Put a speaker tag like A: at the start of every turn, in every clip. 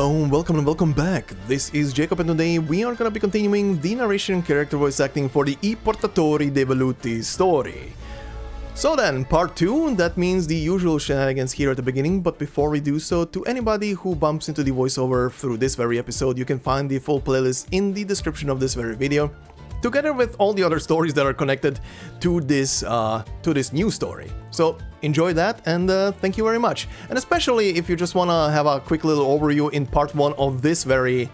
A: Hello, welcome and welcome back. This is Jacob and today we are gonna be continuing the narration character voice acting for the I Portatori dei Velluti story. So then, part 2, that means the usual shenanigans here at the beginning, but before we do so, to anybody who bumps into the voiceover through this very episode, you can find the full playlist in the description of this very video, together with all the other stories that are connected to this new story. So enjoy that and thank you very much. And especially if you just want to have a quick little overview in part 1 of this very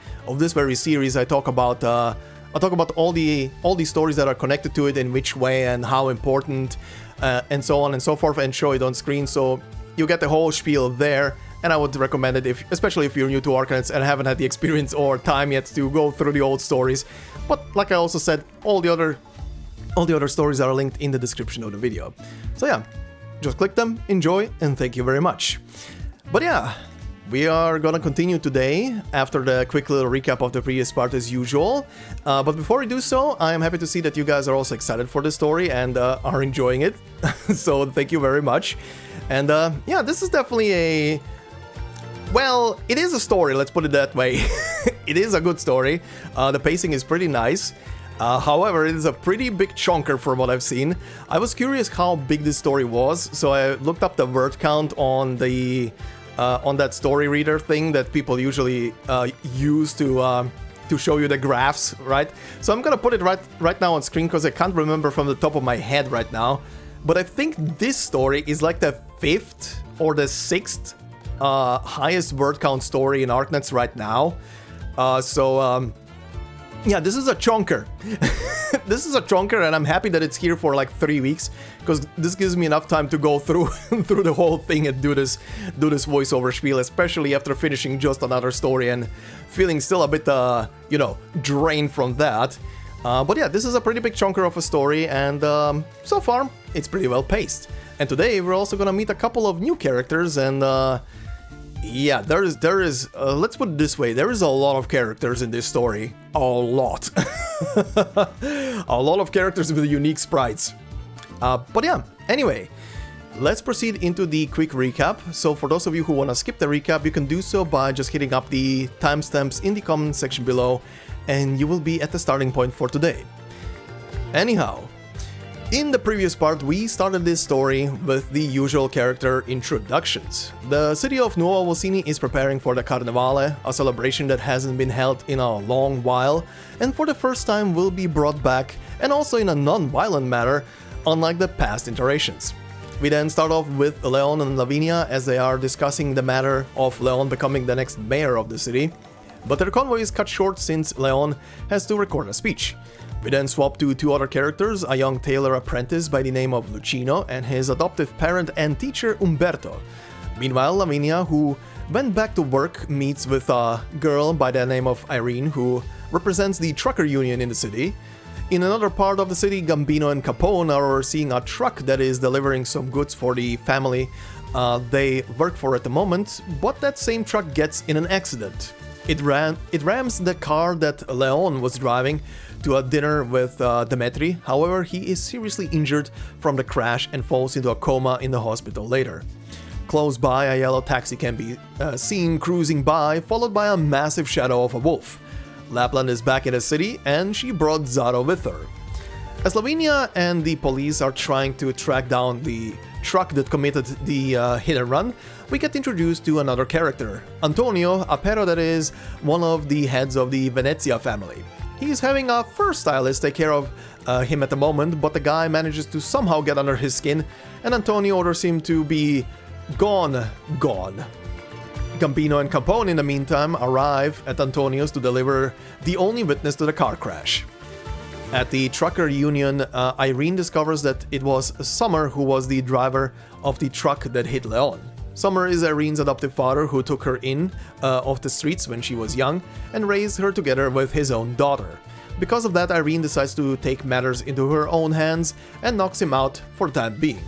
A: series, I talk about all the stories that are connected to it, in which way and how important, and so on and so forth, and show it on screen, so you get the whole spiel there. And I would recommend it, especially if you're new to Arknights and haven't had the experience or time yet to go through the old stories. But like I also said, all the other stories are linked in the description of the video. So yeah, just click them, enjoy, and thank you very much. But yeah, we are gonna continue today after the quick little recap of the previous part as usual. But before we do so, I am happy to see that you guys are also excited for the story and are enjoying it. So thank you very much. And yeah, this is definitely well, it is a story, let's put it that way. It is a good story. The pacing is pretty nice. However, it is a pretty big chunker from what I've seen. I was curious how big this story was, so I looked up the word count on the on that story reader thing that people usually use to show you the graphs, right? So I'm gonna put it right now on screen because I can't remember from the top of my head right now. But I think this story is like the 5th or the 6th highest word count story in Arknights right now. Yeah, this is a chunker. This is a chunker, and I'm happy that it's here for like 3 weeks, because this gives me enough time to go through through the whole thing and do this voiceover spiel, especially after finishing just another story and feeling still a bit you know, drained from that. But yeah, this is a pretty big chunker of a story, and so far it's pretty well paced. And today we're also gonna meet a couple of new characters, and yeah, there is let's put it this way, there is a lot of characters in this story. A lot. A lot of characters with unique sprites. But yeah, anyway, let's proceed into the quick recap. So for those of you who want to skip the recap, you can do so by just hitting up the timestamps in the comment section below, and you will be at the starting point for today. Anyhow, in the previous part, we started this story with the usual character introductions. The city of Nuova Volsinii is preparing for the Carnevale, a celebration that hasn't been held in a long while, and for the first time will be brought back, and also in a non-violent manner, unlike the past iterations. We then start off with Leon and Lavinia as they are discussing the matter of Leon becoming the next mayor of the city, but their convoy is cut short since Leon has to record a speech. We then swap to 2 other characters, a young tailor apprentice by the name of Lucino and his adoptive parent and teacher Umberto. Meanwhile, Lavinia, who went back to work, meets with a girl by the name of Eirene, who represents the trucker union in the city. In another part of the city, Gambino and Capone are seeing a truck that is delivering some goods for the family they work for at the moment, but that same truck gets in an accident. It rams the car that Leon was driving to a dinner with Demetri. However, he is seriously injured from the crash and falls into a coma in the hospital later. Close by, a yellow taxi can be seen cruising by, followed by a massive shadow of a wolf. Lappland is back in the city, and she brought Zaro with her. As Lavinia and the police are trying to track down the truck that committed the hit and run, we get introduced to another character, Antonio, a pero that is one of the heads of the Venezia family. He is having a fur stylist take care of him at the moment, but the guy manages to somehow get under his skin, and Antonio orders him to be gone. Gambino and Capone, in the meantime, arrive at Antonio's to deliver the only witness to the car crash. At the trucker union, Eirene discovers that it was Summer who was the driver of the truck that hit Leon. Summer is Eirene's adoptive father who took her in off the streets when she was young and raised her together with his own daughter. Because of that, Eirene decides to take matters into her own hands and knocks him out for the time being.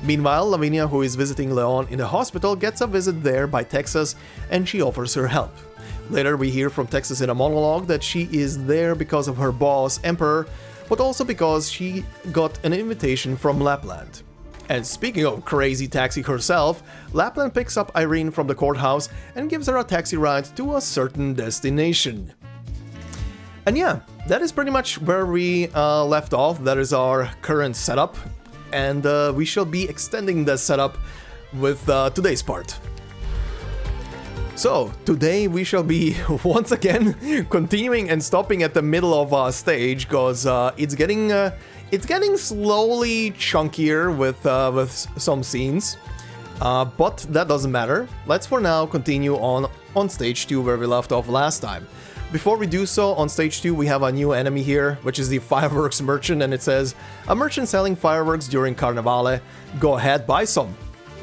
A: Meanwhile, Lavinia, who is visiting Leon in the hospital, gets a visit there by Texas and she offers her help. Later we hear from Texas in a monologue that she is there because of her boss, Emperor, but also because she got an invitation from Lappland. And speaking of crazy taxi herself, Lappland picks up Eirene from the courthouse and gives her a taxi ride to a certain destination. And yeah, that is pretty much where we left off. That is our current setup, and we shall be extending the setup with today's part. So, today we shall be once again continuing and stopping at the middle of our stage, because it's getting slowly chunkier with some scenes, but that doesn't matter. Let's for now continue on stage 2 where we left off last time. Before we do so, on stage 2 we have a new enemy here, which is the fireworks merchant, and it says, a merchant selling fireworks during Carnevale, go ahead, buy some.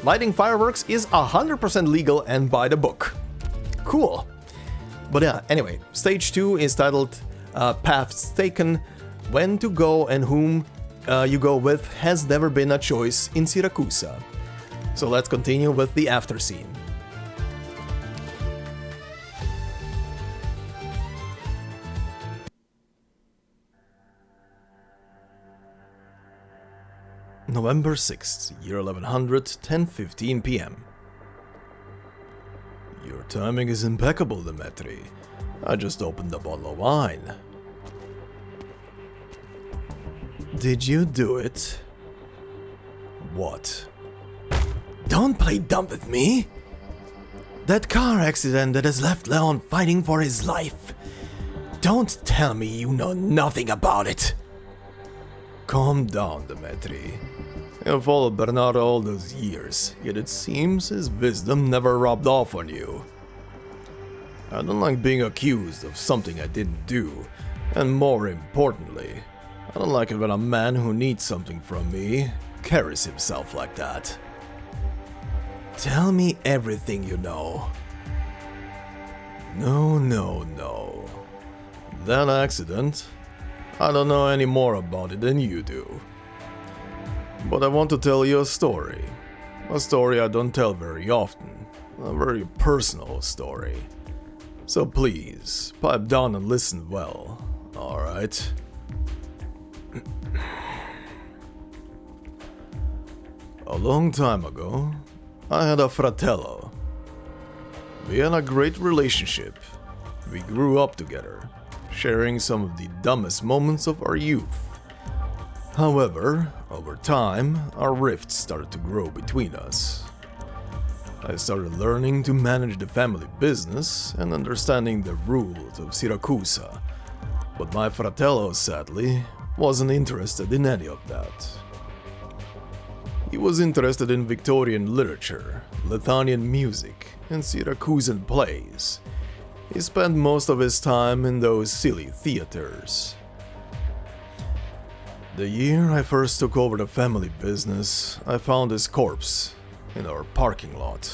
A: Lighting fireworks is 100% legal and by the book. Cool. But yeah, anyway, stage 2 is titled Paths Taken. When to go and whom you go with has never been a choice in Siracusa. So let's continue with the after scene. November 6th, year 1100, 10:15 p.m. Your timing is impeccable, Dimitri. I just opened a bottle of wine. Did you do it? What? Don't play dumb with me! That car accident that has left Leon fighting for his life. Don't tell me you know nothing about it. Calm down, Dimitri. You followed Bernardo all those years, yet it seems his wisdom never rubbed off on you. I don't like being accused of something I didn't do, and more importantly, I don't like it when a man who needs something from me carries himself like that. Tell me everything you know. No. That accident, I don't know any more about it than you do. But I want to tell you a story. A story I don't tell very often. A very personal story. So please, pipe down and listen well, alright? A long time ago, I had a fratello. We had a great relationship. We grew up together, sharing some of the dumbest moments of our youth. However, over time, our rifts started to grow between us. I started learning to manage the family business and understanding the rules of Siracusa, but my fratello, sadly, wasn't interested in any of that. He was interested in Victorian literature, Lithuanian music, and Syracusan plays. He spent most of his time in those silly theaters. The year I first took over the family business, I found his corpse in our parking lot.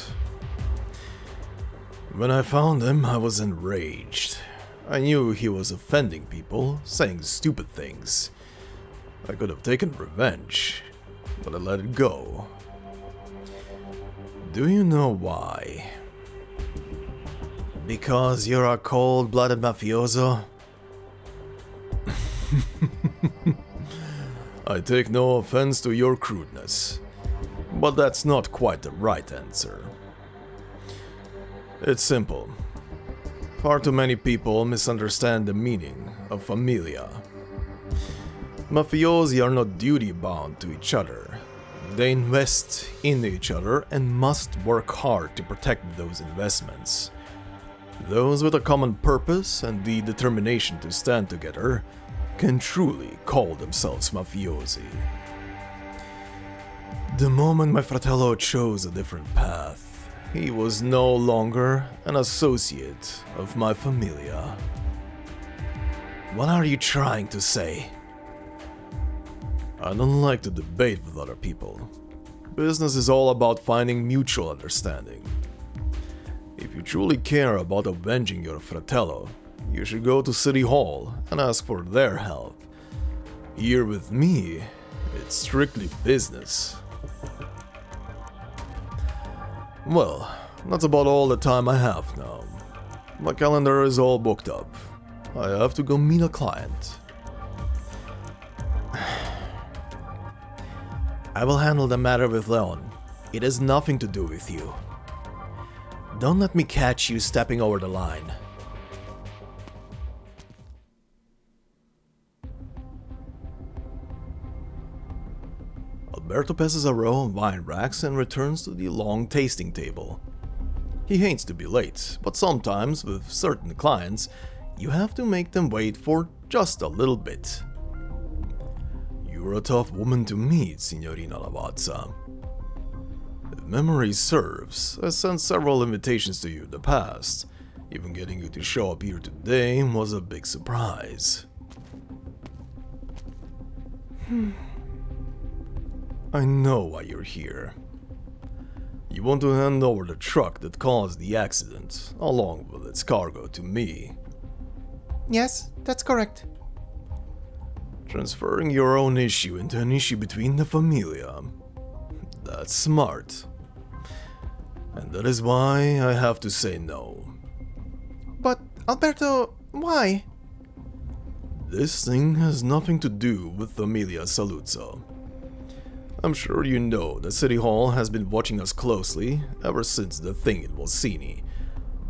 A: When I found him, I was enraged. I knew he was offending people, saying stupid things. I could have taken revenge, but I let it go. Do you know why? Because you're a cold-blooded mafioso? I take no offense to your crudeness, but that's not quite the right answer. It's simple. Far too many people misunderstand the meaning of famiglia. Mafiosi are not duty-bound to each other. They invest in each other and must work hard to protect those investments. Those with a common purpose and the determination to stand together can truly call themselves mafiosi. The moment my fratello chose a different path, he was no longer an associate of my famiglia. What are you trying to say? I don't like to debate with other people. Business is all about finding mutual understanding. If you truly care about avenging your fratello, you should go to City Hall and ask for their help. Here with me, it's strictly business. Well, that's about all the time I have now. My calendar is all booked up. I have to go meet a client. I will handle the matter with Leon. It has nothing to do with you. Don't let me catch you stepping over the line. Alberto passes a row of wine racks and returns to the long tasting table. He hates to be late, but sometimes with certain clients, you have to make them wait for just a little bit. You're a tough woman to meet, Signorina Lavazza. If memory serves, I sent several invitations to you in the past. Even getting you to show up here today was a big surprise. I know why you're here. You want to hand over the truck that caused the accident, along with its cargo, to me.
B: Yes, that's correct.
A: Transferring your own issue into an issue between the famiglia. That's smart. And that is why I have to say no.
B: But, Alberto, why?
A: This thing has nothing to do with Famiglia Saluzzo. I'm sure you know that City Hall has been watching us closely ever since the thing in Volsinii.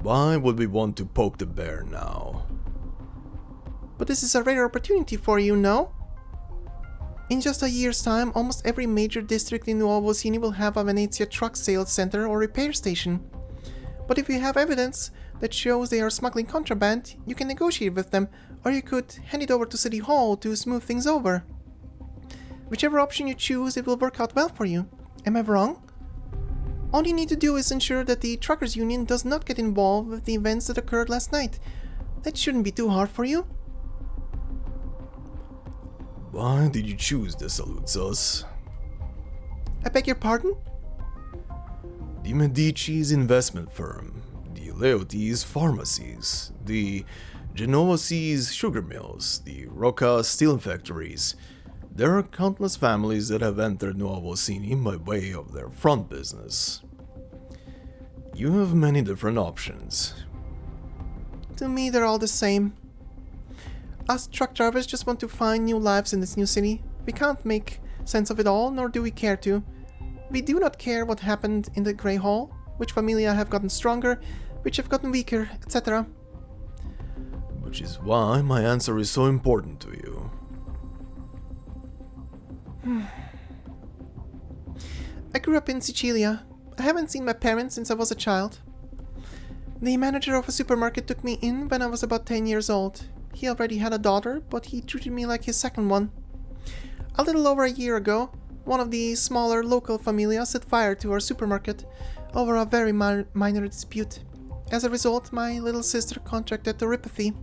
A: Why would we want to poke the bear now?
B: But this is a rare opportunity for you, no? In just a year's time, almost every major district in Nuova Volsinii will have a Venezia truck sales center or repair station. But if you have evidence that shows they are smuggling contraband, you can negotiate with them, or you could hand it over to City Hall to smooth things over. Whichever option you choose, it will work out well for you. Am I wrong? All you need to do is ensure that the Truckers Union does not get involved with the events that occurred last night. That shouldn't be too hard for you.
A: Why did you choose the Saluzzos?
B: I beg your pardon?
A: The Medici's investment firm, the Leoti's pharmacies, the Genovasi's sugar mills, the Rocca steel factories. There are countless families that have entered Nuova Volsinii by way of their front business. You have many different options.
B: To me, they're all the same. Us truck drivers just want to find new lives in this new city. We can't make sense of it all, nor do we care to. We do not care what happened in the Grey Hall, which familia have gotten stronger, which have gotten weaker, etc.
A: Which is why my answer is so important to you.
B: I grew up in Sicilia. I haven't seen my parents since I was a child. The manager of a supermarket took me in when I was about 10 years old. He already had a daughter, but he treated me like his second one. A little over a year ago, one of the smaller local familias set fire to our supermarket over a very minor dispute. As a result, my little sister contracted neuropathy.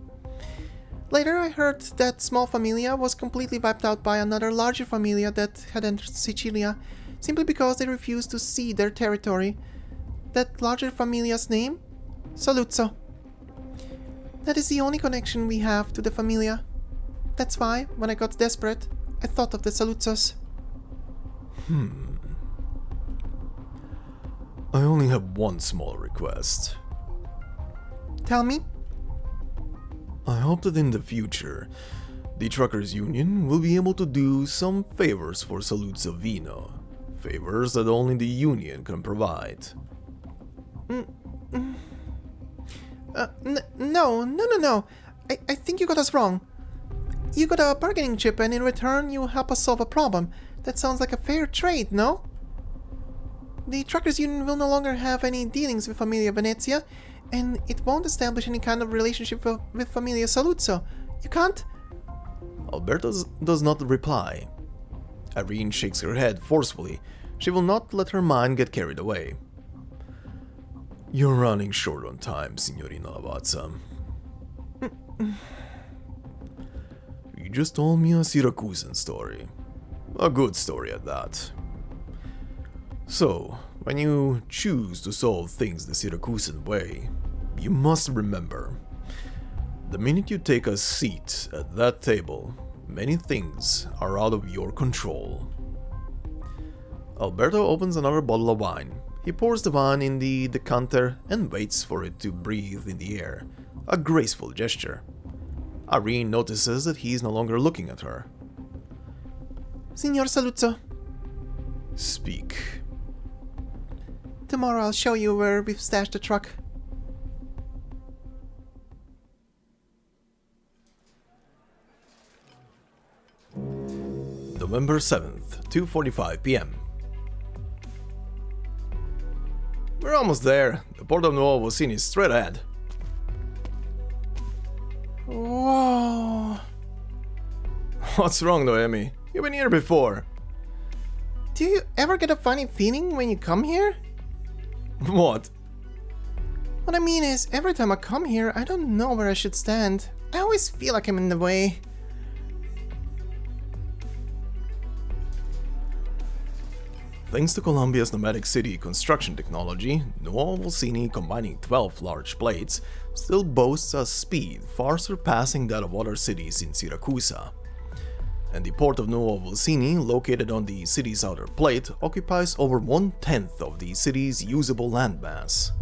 B: Later, I heard that small familia was completely wiped out by another larger familia that had entered Sicilia, simply because they refused to cede their territory. That larger familia's name? Saluzzo. That is the only connection we have to the familia. That's why, when I got desperate, I thought of the Saluzzos.
A: I only have one small request.
B: Tell me?
A: I hope that in the future, the Truckers Union will be able to do some favors for Saluzzo Vino. Favors that only the Union can provide.
B: No. I think you got us wrong. You got a bargaining chip and in return you help us solve a problem. That sounds like a fair trade, no? The Truckers Union will no longer have any dealings with Famiglia Venezia, and it won't establish any kind of relationship with Famiglia Saluzzo. You can't?
A: Alberto does not reply. Eirene shakes her head forcefully. She will not let her mind get carried away. You're running short on time, Signorina Lavazza. You just told me a Siracusan story. A good story at that. So, when you choose to solve things the Siracusan way, you must remember, the minute you take a seat at that table, many things are out of your control. Alberto opens another bottle of wine. He pours the wine in the decanter and waits for it to breathe in the air, a graceful gesture. Eirene notices that he is no longer looking at her.
B: Signor Saluzzo.
A: Speak.
B: Tomorrow I'll show you where we've stashed the truck.
A: November 7th, 2:45 p.m. We're almost there. The port of Nuova Volsinii is straight ahead.
B: Whoa.
A: What's wrong, Noemi? You've been here before.
B: Do you ever get a funny feeling when you come here?
A: What?
B: What I mean is, every time I come here, I don't know where I should stand. I always feel like I'm in the way.
A: Thanks to Colombia's nomadic city construction technology, Nuova Volsinii, combining 12 large plates, still boasts a speed far surpassing that of other cities in Siracusa. And the port of Nuova Volsinii, located on the city's outer plate, occupies over 1/10 of the city's usable landmass.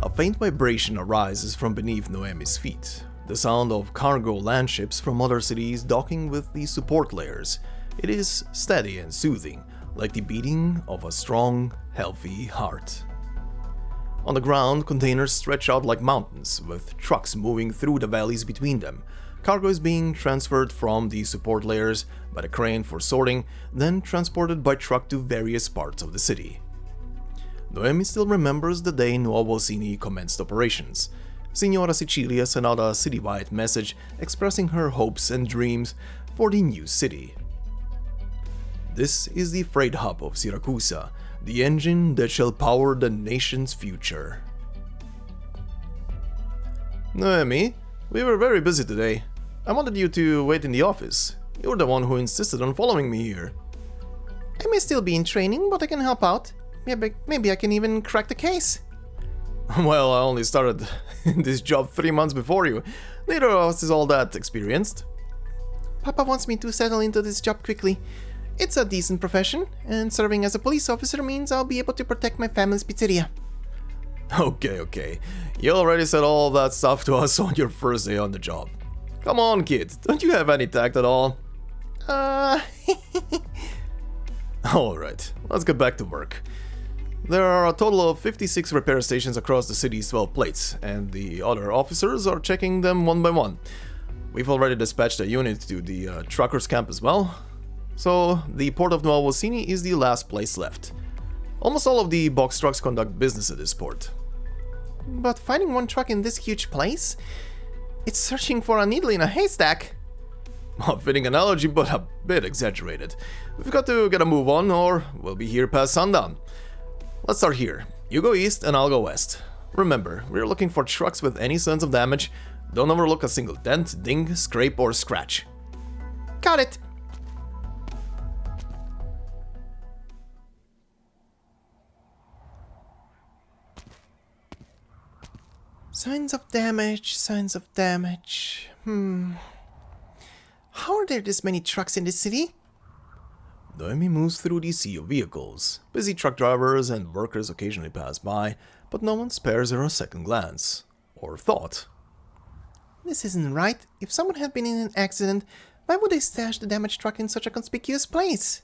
A: A faint vibration arises from beneath Noemi's feet, the sound of cargo landships from other cities docking with the support layers. It is steady and soothing, like the beating of a strong, healthy heart. On the ground, containers stretch out like mountains, with trucks moving through the valleys between them. Cargo is being transferred from the support layers by the crane for sorting, then transported by truck to various parts of the city. Noemi still remembers the day Nuova Volsinii commenced operations. Signora Sicilia sent out a citywide message expressing her hopes and dreams for the new city. This is the freight hub of Siracusa, the engine that shall power the nation's future. Noemi, we were very busy today. I wanted you to wait in the office. You're the one who insisted on following me here.
B: I may still be in training, but I can help out. Maybe I can even crack the case.
A: Well, I only started this job 3 months before you. Neither of us is all that experienced.
B: Papa wants me to settle into this job quickly. It's a decent profession, and serving as a police officer means I'll be able to protect my family's pizzeria.
A: Okay. You already said all that stuff to us on your first day on the job. Come on, kid, don't you have any tact at all? Alright, let's get back to work. There are a total of 56 repair stations across the city's 12 plates, and the other officers are checking them one by one. We've already dispatched a unit to the truckers' camp as well. So, the port of Nuova Volsinii is the last place left. Almost all of the box trucks conduct business at this port.
B: But finding one truck in this huge place? It's searching for a needle in a haystack.
A: A fitting analogy, but a bit exaggerated. We've got to get a move on, or we'll be here past sundown. Let's start here. You go east and I'll go west. Remember, we're looking for trucks with any sense of damage. Don't overlook a single dent, ding, scrape, or scratch.
B: Got it! Signs of damage. How are there this many trucks in this city?
A: Noemi moves through the sea of vehicles. Busy truck drivers and workers occasionally pass by, but no one spares her a second glance. Or thought.
B: This isn't right. If someone had been in an accident, why would they stash the damaged truck in such a conspicuous place?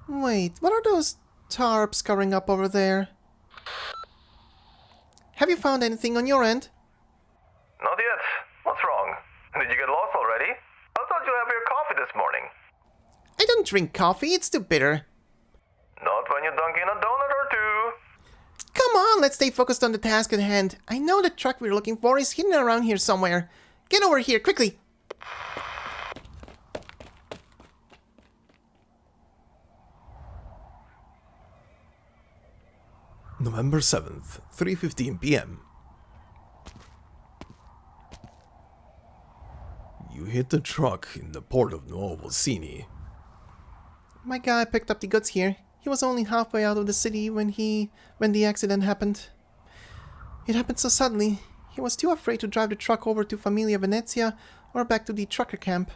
B: Wait, what are those tarps covering up over there? Have you found anything on your end?
C: Not yet. What's wrong? Did you get lost already? I thought you have your coffee this morning.
B: I don't drink coffee, it's too bitter.
C: Not when you dunk in a donut or two.
B: Come on, let's stay focused on the task at hand. I know the truck we're looking for is hidden around here somewhere. Get over here, quickly!
A: November 7th, 3:15 p.m. You hit the truck in the port of Nuova Volsinii.
B: My guy picked up the goods here. He was only halfway out of the city when the accident happened. It happened so suddenly. He was too afraid to drive the truck over to Famiglia Venezia or back to the trucker camp.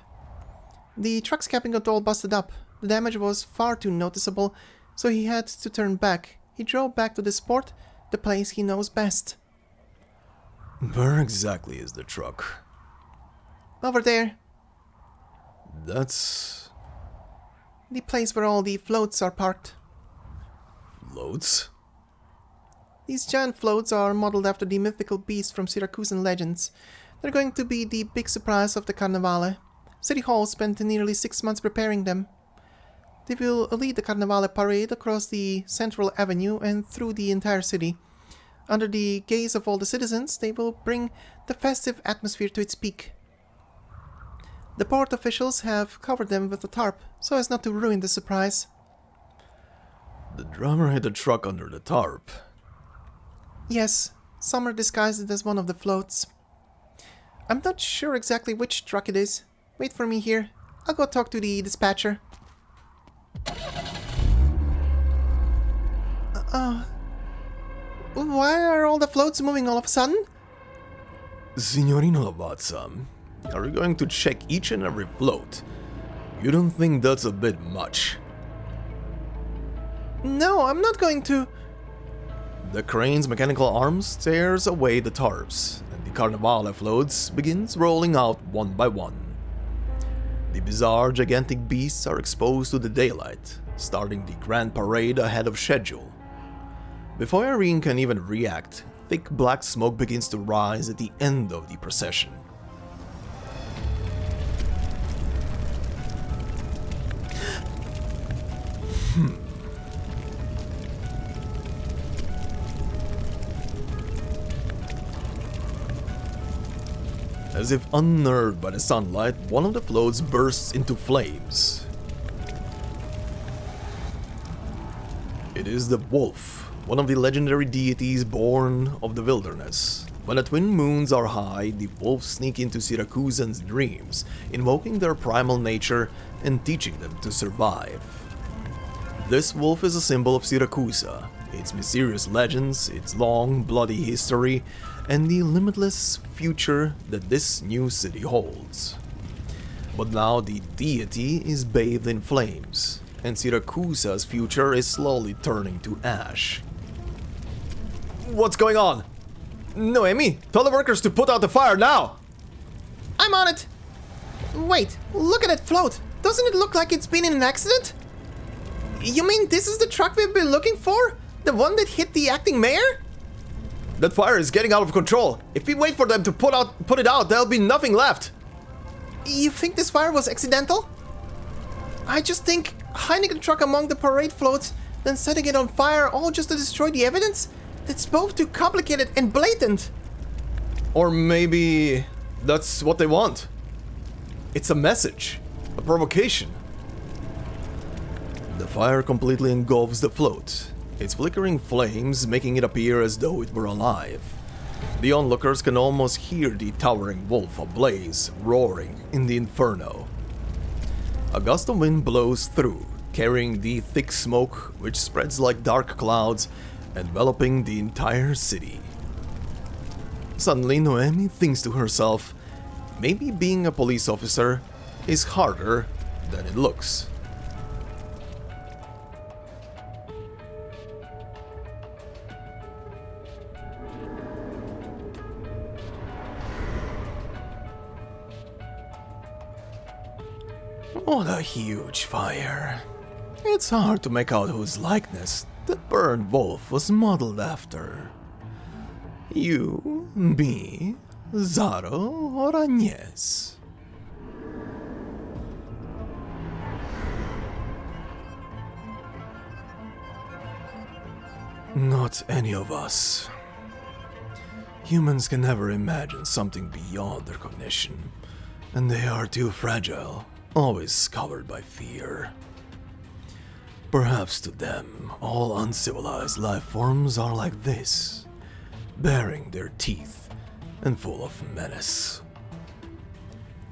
B: The truck's capping got all busted up. The damage was far too noticeable, so he had to turn back. He drove back to this port, the place he knows best.
A: Where exactly is the truck?
B: Over there.
A: That's...
B: The place where all the floats are parked.
A: Floats?
B: These giant floats are modeled after the mythical beasts from Siracusan legends. They're going to be the big surprise of the Carnevale. City Hall spent nearly 6 months preparing them. They will lead the Carnevale parade across the central avenue and through the entire city. Under the gaze of all the citizens, they will bring the festive atmosphere to its peak. The port officials have covered them with a tarp, so as not to ruin the surprise.
A: The drummer hid a truck under the tarp.
B: Yes, Summer disguised it as one of the floats. I'm not sure exactly which truck it is. Wait for me here. I'll go talk to the dispatcher. Why are all the floats moving all of a sudden?
A: Signorina Lavazza, are you going to check each and every float? You don't think that's a bit much?
B: No, I'm not going to.
A: The crane's mechanical arms tears away the tarps, and the Carnevale floats begins rolling out one by one. The bizarre, gigantic beasts are exposed to the daylight, starting the grand parade ahead of schedule. Before Eirene can even react, thick black smoke begins to rise at the end of the procession. As if unnerved by the sunlight, one of the floats bursts into flames. It is the wolf, one of the legendary deities born of the wilderness. When the twin moons are high, the wolves sneak into Siracusan's dreams, invoking their primal nature and teaching them to survive. This wolf is a symbol of Siracusa, its mysterious legends, its long, bloody history, and the limitless future that this new city holds. But now the deity is bathed in flames, and Siracusa's future is slowly turning to ash. What's going on? Noemi, tell the workers to put out the fire now!
B: I'm on it! Wait, look at that float! Doesn't it look like it's been in an accident? You mean this is the truck we've been looking for? The one that hit the acting mayor?
A: That fire is getting out of control. If we wait for them to put it out, there'll be nothing left.
B: You think this fire was accidental? I just think hiding the truck among the parade floats, then setting it on fire all just to destroy the evidence? That's both too complicated and blatant.
A: Or maybe that's what they want. It's a message, a provocation. The fire completely engulfs the float, its flickering flames making it appear as though it were alive. The onlookers can almost hear the towering wolf ablaze, roaring in the inferno. A gust of wind blows through, carrying the thick smoke which spreads like dark clouds, enveloping the entire city. Suddenly Noemi thinks to herself, maybe being a police officer is harder than it looks. What a huge fire. It's hard to make out whose likeness the burned wolf was modeled after. You, me, Zaro, or Agnes? Not any of us. Humans can never imagine something beyond their cognition, and they are too fragile, always covered by fear. Perhaps to them, all uncivilized life forms are like this, baring their teeth and full of menace.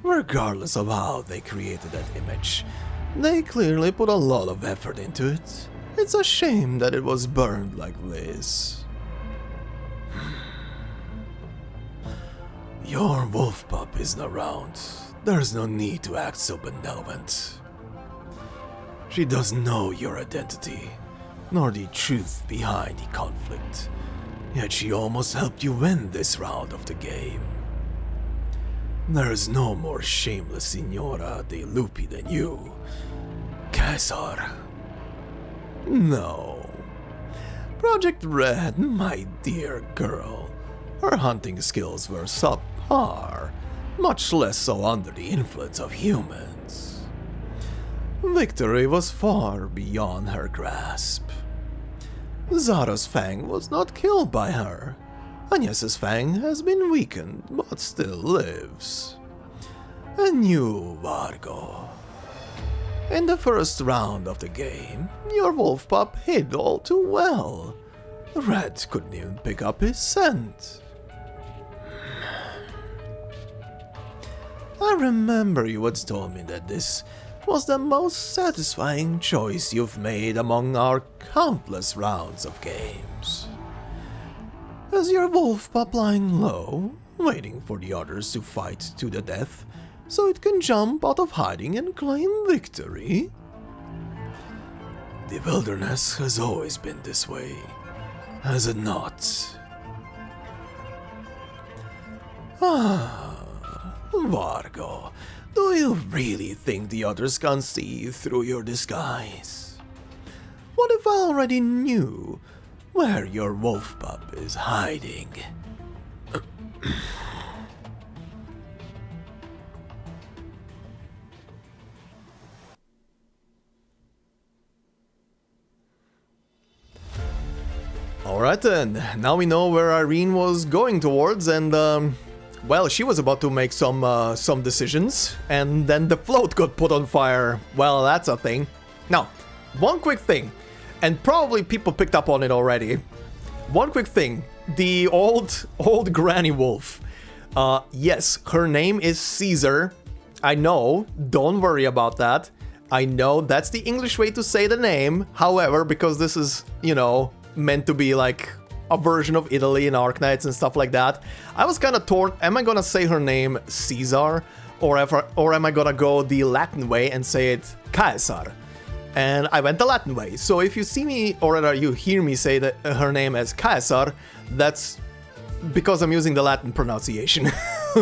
A: Regardless of how they created that image, they clearly put a lot of effort into it. It's a shame that it was burned like this. Your wolf pup isn't around. There's no need to act so benevolent. She doesn't know your identity, nor the truth behind the conflict. Yet she almost helped you win this round of the game. There is no more shameless Signora de Lupi than you. Caesar. No. Project Red, my dear girl. Her hunting skills were subpar, much less so under the influence of humans. Victory was far beyond her grasp. Zara's fang was not killed by her. Agnes's fang has been weakened, but still lives. And you, Vargo. In the first round of the game, your wolf pup hid all too well. Red couldn't even pick up his scent. I remember you had told me that this was the most satisfying choice you've made among our countless rounds of games. Is your wolf pup lying low, waiting for the others to fight to the death, so it can jump out of hiding and claim victory? The wilderness has always been this way, has it not? Vargo, do you really think the others can see through your disguise? What if I already knew where your wolf pup is hiding? Alright then, now we know where Eirene was going towards, and well, she was about to make some decisions, and then the float got put on fire. Well, that's a thing. Now, one quick thing, and probably people picked up on it already. One quick thing, the old granny wolf. Yes, her name is Caesar. I know, don't worry about that. I know that's the English way to say the name. However, because this is, you know, meant to be like a version of Italy and Arknights and stuff like that, I was kind of torn. Am I gonna say her name Caesar, or am I gonna go the Latin way and say it Caesar? And I went the Latin way. So if you see me, or rather you hear me say that her name as Caesar, that's because I'm using the Latin pronunciation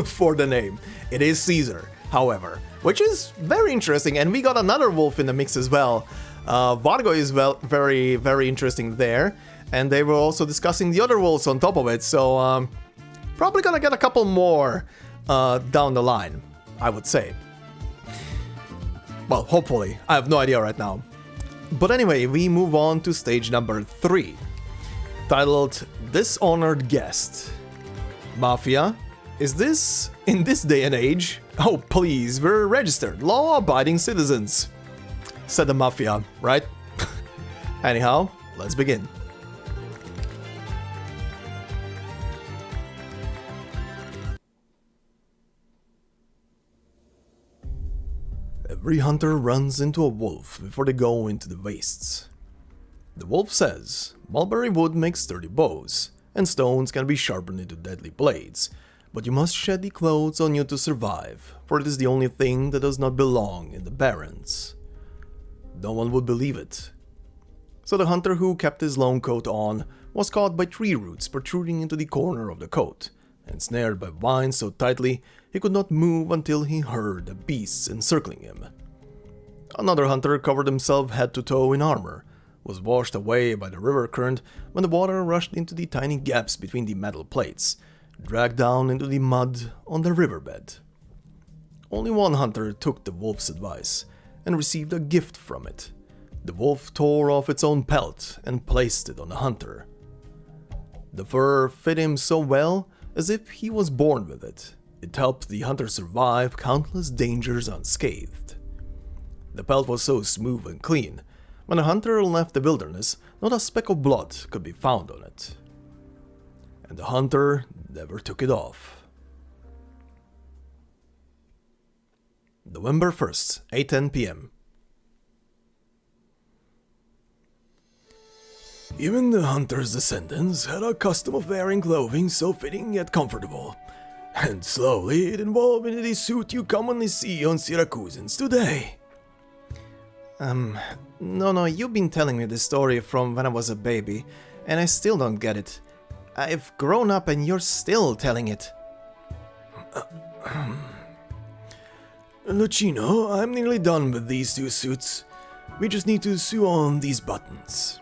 A: for the name. It is Caesar, however, which is very interesting. And we got another wolf in the mix as well. Vargo is very, very interesting there. And they were also discussing the other wolves on top of it. So probably gonna get a couple more down the line, I would say. Well, hopefully. I have no idea right now. But anyway, we move on to stage number 3. Titled Dishonored Guest. Mafia? Is this in this day and age? Oh, please, we're registered, law-abiding citizens, said the Mafia, right? Anyhow, let's begin. Every hunter runs into a wolf before they go into the wastes. The wolf says, mulberry wood makes sturdy bows, and stones can be sharpened into deadly blades, but you must shed the clothes on you to survive, for it is the only thing that does not belong in the barrens. No one would believe it. So the hunter who kept his long coat on was caught by tree roots protruding into the corner of the coat, and snared by vines so tightly he could not move until he heard the beasts encircling him. Another hunter covered himself head to toe in armor, was washed away by the river current when the water rushed into the tiny gaps between the metal plates, dragged down into the mud on the riverbed. Only one hunter took the wolf's advice and received a gift from it. The wolf tore off its own pelt and placed it on the hunter. The fur fit him so well as if he was born with it. It helped the hunter survive countless dangers unscathed. The pelt was so smooth and clean, when the hunter left the wilderness, not a speck of blood could be found on it. And the hunter never took it off. November 1st, 8:10 p.m. Even the hunter's descendants had a custom of wearing clothing so fitting yet comfortable, and slowly it evolved into the suit you commonly see on Siracusans today. No, you've been telling me this story from when I was a baby, and I still don't get it. I've grown up and you're still telling it.
D: Lucino, I'm nearly done with these two suits.
A: We just need to sew on these buttons.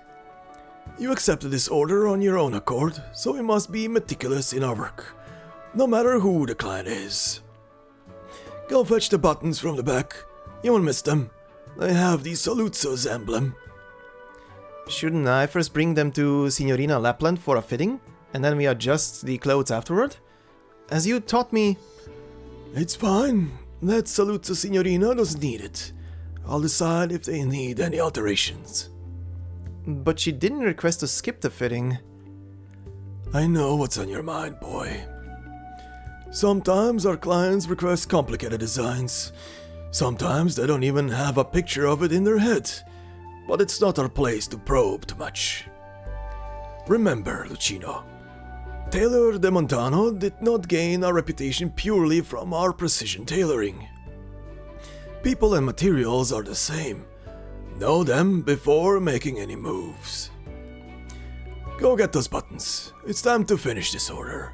A: You accepted this order on your own accord, so we must be meticulous in our work, no matter who the client is. Go fetch the buttons from the back. You won't miss them. They have the Saluzzo's emblem.
B: Shouldn't I first bring them to Signorina Lappland for a fitting, and then we adjust the clothes afterward? As you taught me...
A: It's fine. That Saluzzo Signorina doesn't need it. I'll decide if they need any alterations.
B: But she didn't request to skip the fitting.
A: I know what's on your mind, boy. Sometimes our clients request complicated designs. Sometimes they don't even have a picture of it in their head. But it's not our place to probe too much. Remember, Lucino, Tailor de Montano did not gain a reputation purely from our precision tailoring. People and materials are the same. Know them before making any moves. Go get those buttons. It's time to finish this order.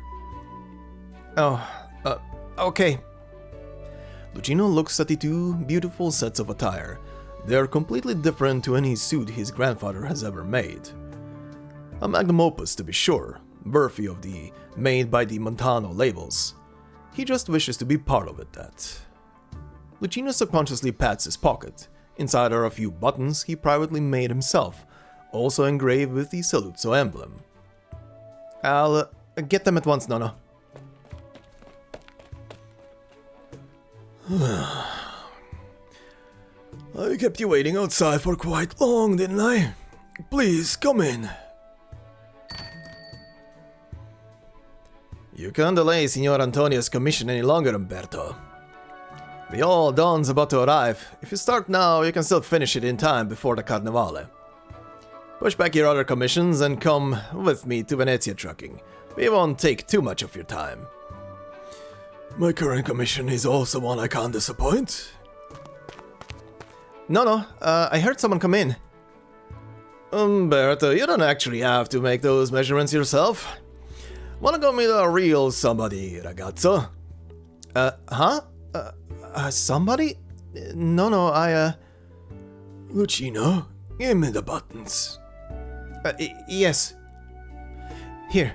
B: Okay. Lucino looks at the two beautiful sets of attire. They are completely different to any suit his grandfather has ever made. A magnum opus, to be sure, worthy of the made by the Montano labels. He just wishes to be part of it, that. Lucino subconsciously pats his pocket. Inside are a few buttons he privately made himself, also engraved with the Saluzzo emblem. I'll get them at once, Nonna.
A: I kept you waiting outside for quite long, didn't I? Please, come in.
B: You can't delay Signor Antonio's commission any longer, Umberto. The all dawn's about to arrive. If you start now, you can still finish it in time before the Carnevale. Push back your other commissions and come with me to Venezia trucking. We won't take too much of your time.
A: My current commission is also one I can't disappoint.
B: No, I heard someone come in.
A: Umberto, you don't actually have to make those measurements yourself. Wanna go meet a real somebody, ragazzo?
B: Somebody? No,
A: Lucino, give me the buttons.
B: Yes. Here.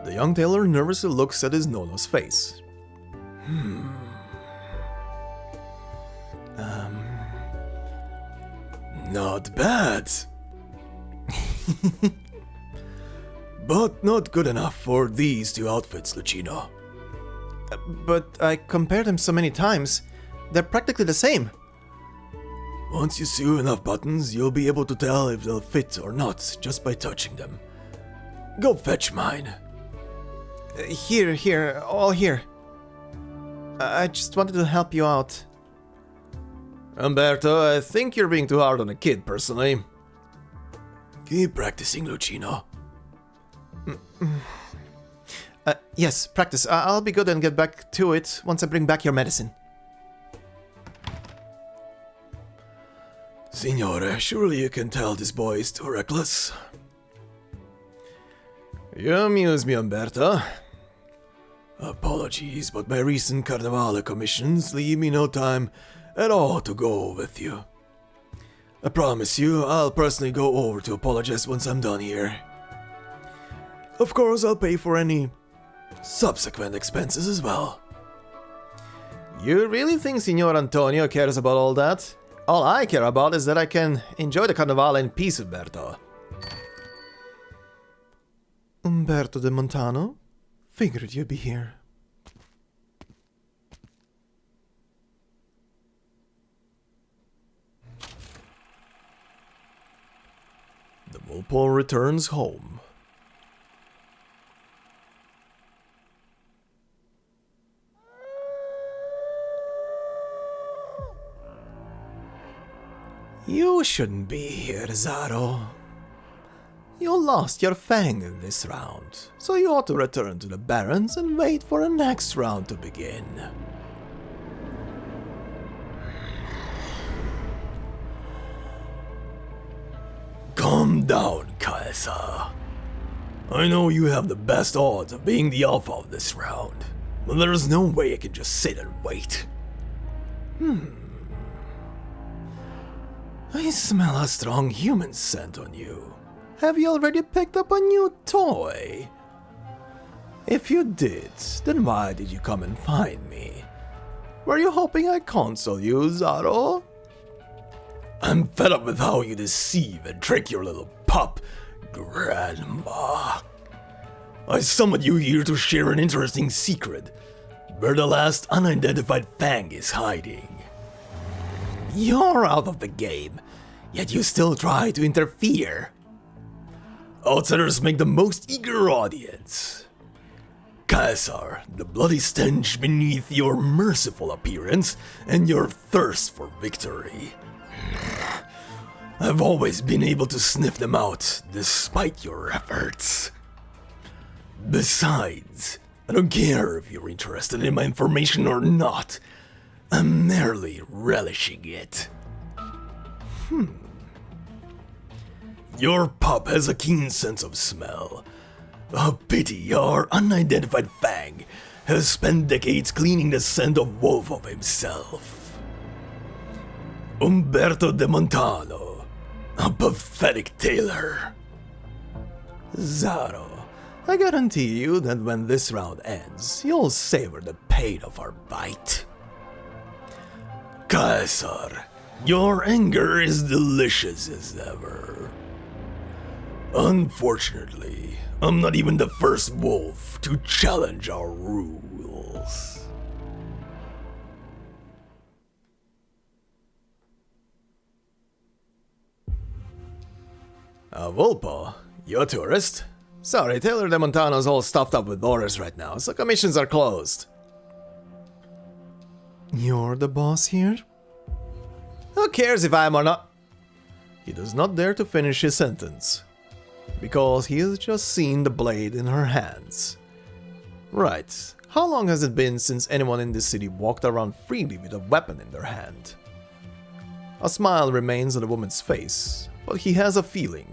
A: The young tailor nervously looks at his Nono's face. Not bad. But not good enough for these two outfits, Lucino.
B: But I compared them so many times. They're practically the same.
A: Once you sew enough buttons, you'll be able to tell if they'll fit or not just by touching them. Go fetch mine.
B: Here, all here. I just wanted to help you out.
A: Umberto, I think you're being too hard on a kid, personally. Keep practicing, Lucino.
B: Yes, practice. I'll be good and get back to it once I bring back your medicine.
A: Signore, surely you can tell this boy is too reckless. You amuse me, Umberto. Apologies, but my recent Carnevale commissions leave me no time at all to go with you. I promise you, I'll personally go over to apologize once I'm done here. Of course, I'll pay for any subsequent expenses as well.
B: You really think Signor Antonio cares about all that? All I care about is that I can enjoy the Carnevale in peace, Umberto. Umberto de Montano? Figured you'd be here.
A: The Mopol returns home.
B: You shouldn't be here, Zaro. You lost your fang in this round, so you ought to return to the Barrens and wait for the next round to begin.
A: Calm down, Kaiser. I know you have the best odds of being the alpha of this round, but there's no way I can just sit and wait. I smell a strong human scent on you. Have you already picked up a new toy? If you did, then why did you come and find me? Were you hoping I'd console you, Zaro? I'm fed up with how you deceive and trick your little pup, Grandma. I summoned you here to share an interesting secret, where the last unidentified fang is hiding. You're out of the game, yet you still try to interfere. Outsiders make the most eager audience. Caesar, the bloody stench beneath your merciful appearance and your thirst for victory. I've always been able to sniff them out, despite your efforts. Besides, I don't care if you're interested in my information or not. I'm merely relishing it. Your pup has a keen sense of smell. A pity your unidentified fang has spent decades cleaning the scent of wolf of himself. Umberto de Montano, a pathetic tailor. Zaro, I guarantee you that when this round ends, you'll savor the pain of our bite. Caesar, your anger is delicious as ever. Unfortunately, I'm not even the first wolf to challenge our rules. Volpo, you a tourist? Sorry, Taylor de Montano's all stuffed up with orders right now, so commissions are closed.
B: You're the boss here?
A: Who cares if I am or not? He does not dare to finish his sentence, because he has just seen the blade in her hands. Right, how long has it been since anyone in this city walked around freely with a weapon in their hand? A smile remains on the woman's face, but he has a feeling.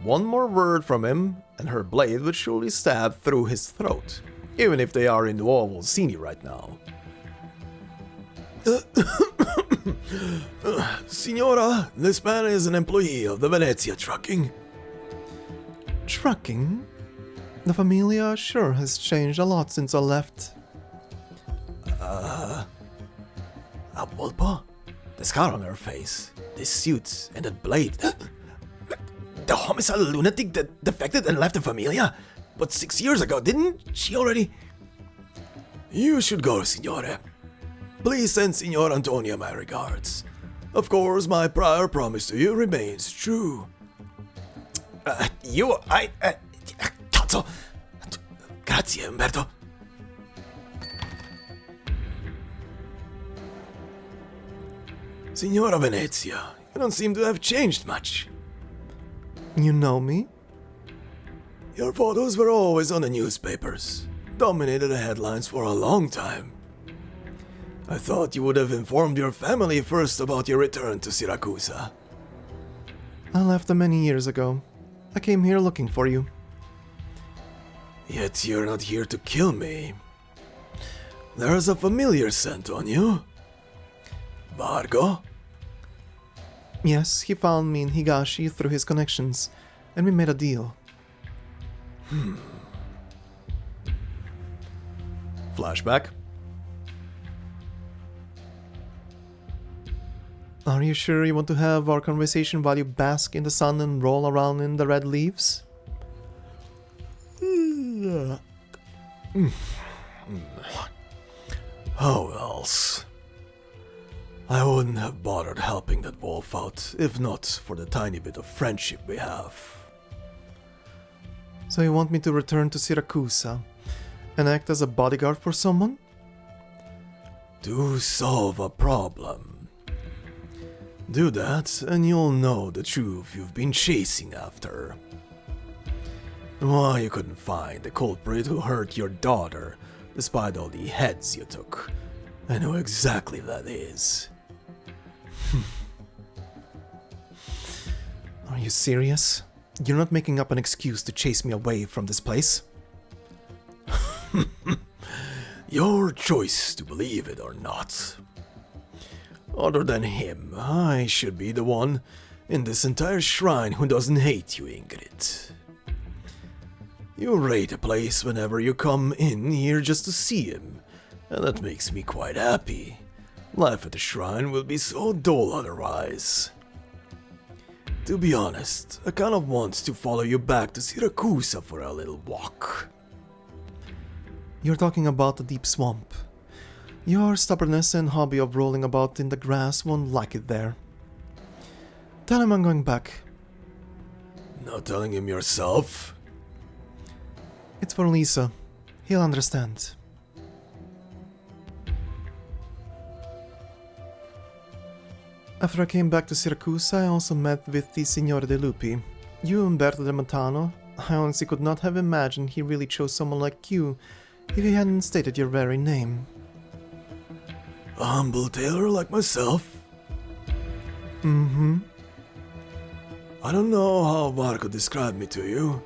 A: One more word from him, and her blade would surely stab through his throat, even if they are in Nuova Volsinii right now. Signora, this man is an employee of the Venezia Trucking.
B: Trucking? The famiglia sure has changed a lot since I left.
A: Volpo? The scar on her face, this suit, and that blade. The homicidal lunatic that defected and left the famiglia? But 6 years ago, didn't she already? You should go, Signore. Please send Signor Antonia my regards. Of course, my prior promise to you remains true. Cazzo! Grazie, Umberto. Signora Venezia, you don't seem to have changed much.
B: You know me?
A: Your photos were always on the newspapers, dominated the headlines for a long time. I thought you would have informed your family first about your return to Siracusa.
B: I left them many years ago. I came here looking for you.
A: Yet you're not here to kill me. There's a familiar scent on you. Vargo?
B: Yes, he found me in Higashi through his connections, and we made a deal.
A: Flashback.
B: Are you sure you want to have our conversation while you bask in the sun and roll around in the red leaves?
A: How else? I wouldn't have bothered helping that wolf out if not for the tiny bit of friendship we have.
B: So you want me to return to Siracusa and act as a bodyguard for someone?
A: To solve a problem. Do that and you'll know the truth you've been chasing after. Why you couldn't find the culprit who hurt your daughter, despite all the heads you took. I know exactly that is.
B: Are you serious? You're not making up an excuse to chase me away from this place?
A: Your choice to believe it or not. Other than him, I should be the one in this entire shrine who doesn't hate you, Ingrid. You raid a place whenever you come in here just to see him, and that makes me quite happy. Life at the shrine will be so dull otherwise. To be honest, I kind of want to follow you back to Siracusa for a little walk.
B: You're talking about the deep swamp. Your stubbornness and hobby of rolling about in the grass won't like it there. Tell him I'm going back.
A: Not telling him yourself?
B: It's for Lisa. He'll understand. After I came back to Siracusa, I also met with the Signore de Lupi. You, Umberto de Montano. I honestly could not have imagined he really chose someone like you if he hadn't stated your very name.
A: A humble tailor like myself?
B: Mm-hmm.
A: I don't know how Marco described me to you,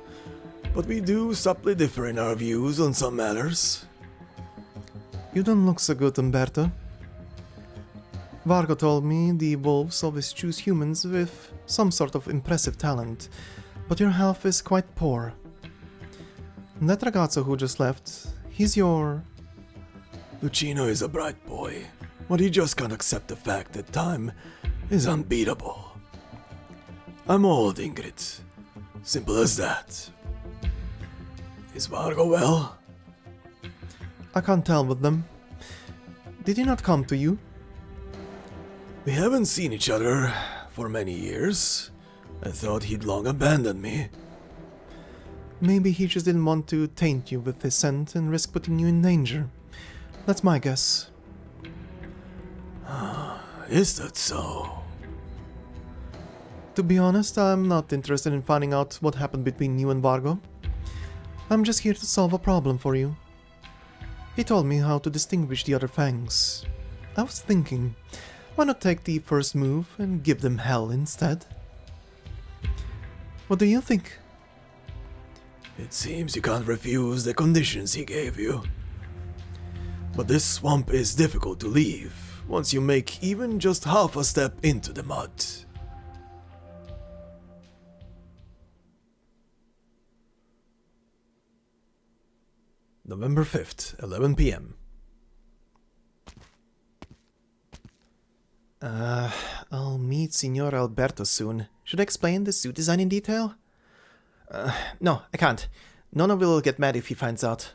A: but we do subtly differ in our views on some matters.
B: You don't look so good, Umberto. Vargo told me the wolves always choose humans with some sort of impressive talent, but your health is quite poor. That ragazzo who just left, he's your...
A: Lucino is a bright boy, but he just can't accept the fact that time is unbeatable. I'm old, Ingrid. Simple as that. Is Vargo well?
B: I can't tell with them. Did he not come to you?
A: We haven't seen each other for many years. I thought he'd long abandoned me.
B: Maybe he just didn't want to taint you with his scent and risk putting you in danger. That's my guess.
A: Is that so?
B: To be honest, I'm not interested in finding out what happened between you and Vargo. I'm just here to solve a problem for you. He told me how to distinguish the other fangs. I was thinking, why not take the first move and give them hell instead? What do you think?
A: It seems you can't refuse the conditions he gave you. But this swamp is difficult to leave once you make even just half a step into the mud. November 5th, 11 p.m.
B: I'll meet Signor Alberto soon. Should I explain the suit design in detail? No, I can't. Nonna will get mad if he finds out.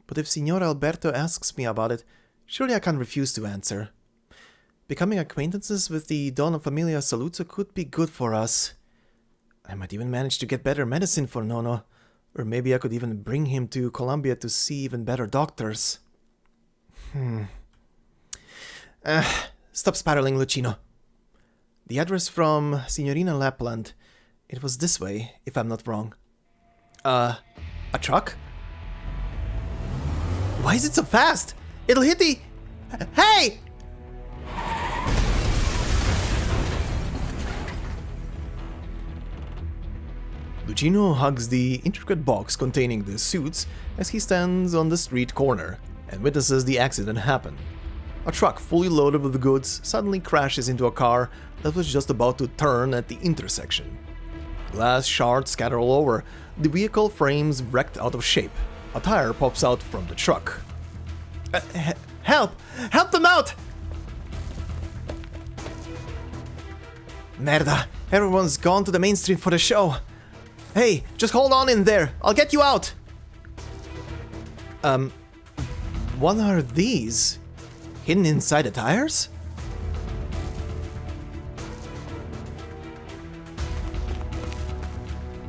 B: But if Signor Alberto asks me about it, surely I can't refuse to answer. Becoming acquaintances with the Donna Familia Saluzzo could be good for us. I might even manage to get better medicine for Nono. Or maybe I could even bring him to Colombia to see even better doctors. Stop spiraling, Lucino. The address from Signorina Lappland. It was this way, if I'm not wrong. A truck? Why is it so fast? It'll hit the... Hey!
A: Lucino hugs the intricate box containing the suits as he stands on the street corner and witnesses the accident happen. A truck fully loaded with goods suddenly crashes into a car that was just about to turn at the intersection. Glass shards scatter all over, the vehicle frames wrecked out of shape. A tire pops out from the truck.
B: Help! Help them out! Merda, everyone's gone to the main street for the show. Hey, just hold on in there. I'll get you out. What are these? Hidden inside the tires?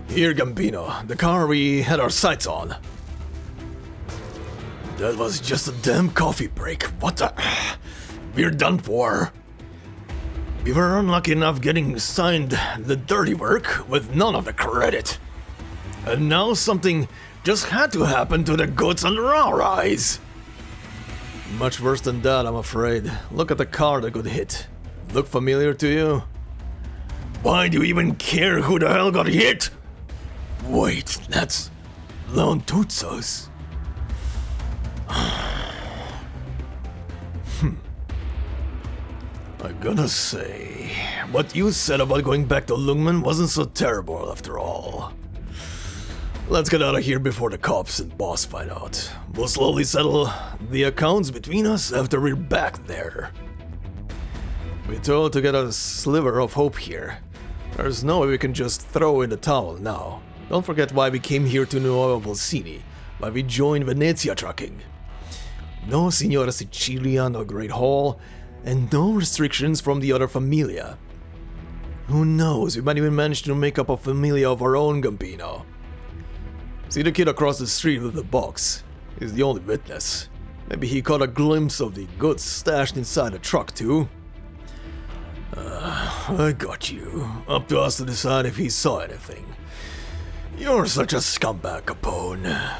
A: Here, Gambino, the car we had our sights on. That was just a damn coffee break. What the... We're done for. We were unlucky enough getting assigned the dirty work with none of the credit. And now something just had to happen to the goods under our eyes. Much worse than that, I'm afraid. Look at the car that got hit. Look familiar to you? Why do you even care who the hell got hit? Wait, that's Lone Tutso's. I gotta say, what you said about going back to Lungmen wasn't so terrible after all. Let's get out of here before the cops and boss find out. We'll slowly settle the accounts between us after we're back there. We're told to get a sliver of hope here. There's no way we can just throw in the towel now. Don't forget why we came here to Nuova Volsinii, why we joined Venezia trucking. No Signore Sicilia, no Great Hall, and no restrictions from the other famiglia. Who knows, we might even manage to make up a famiglia of our own, Gambino. See the kid across the street with the box? He's the only witness. Maybe he caught a glimpse of the goods stashed inside the truck too. I got you. Up to us to decide if he saw anything. You're such a scumbag, Capone.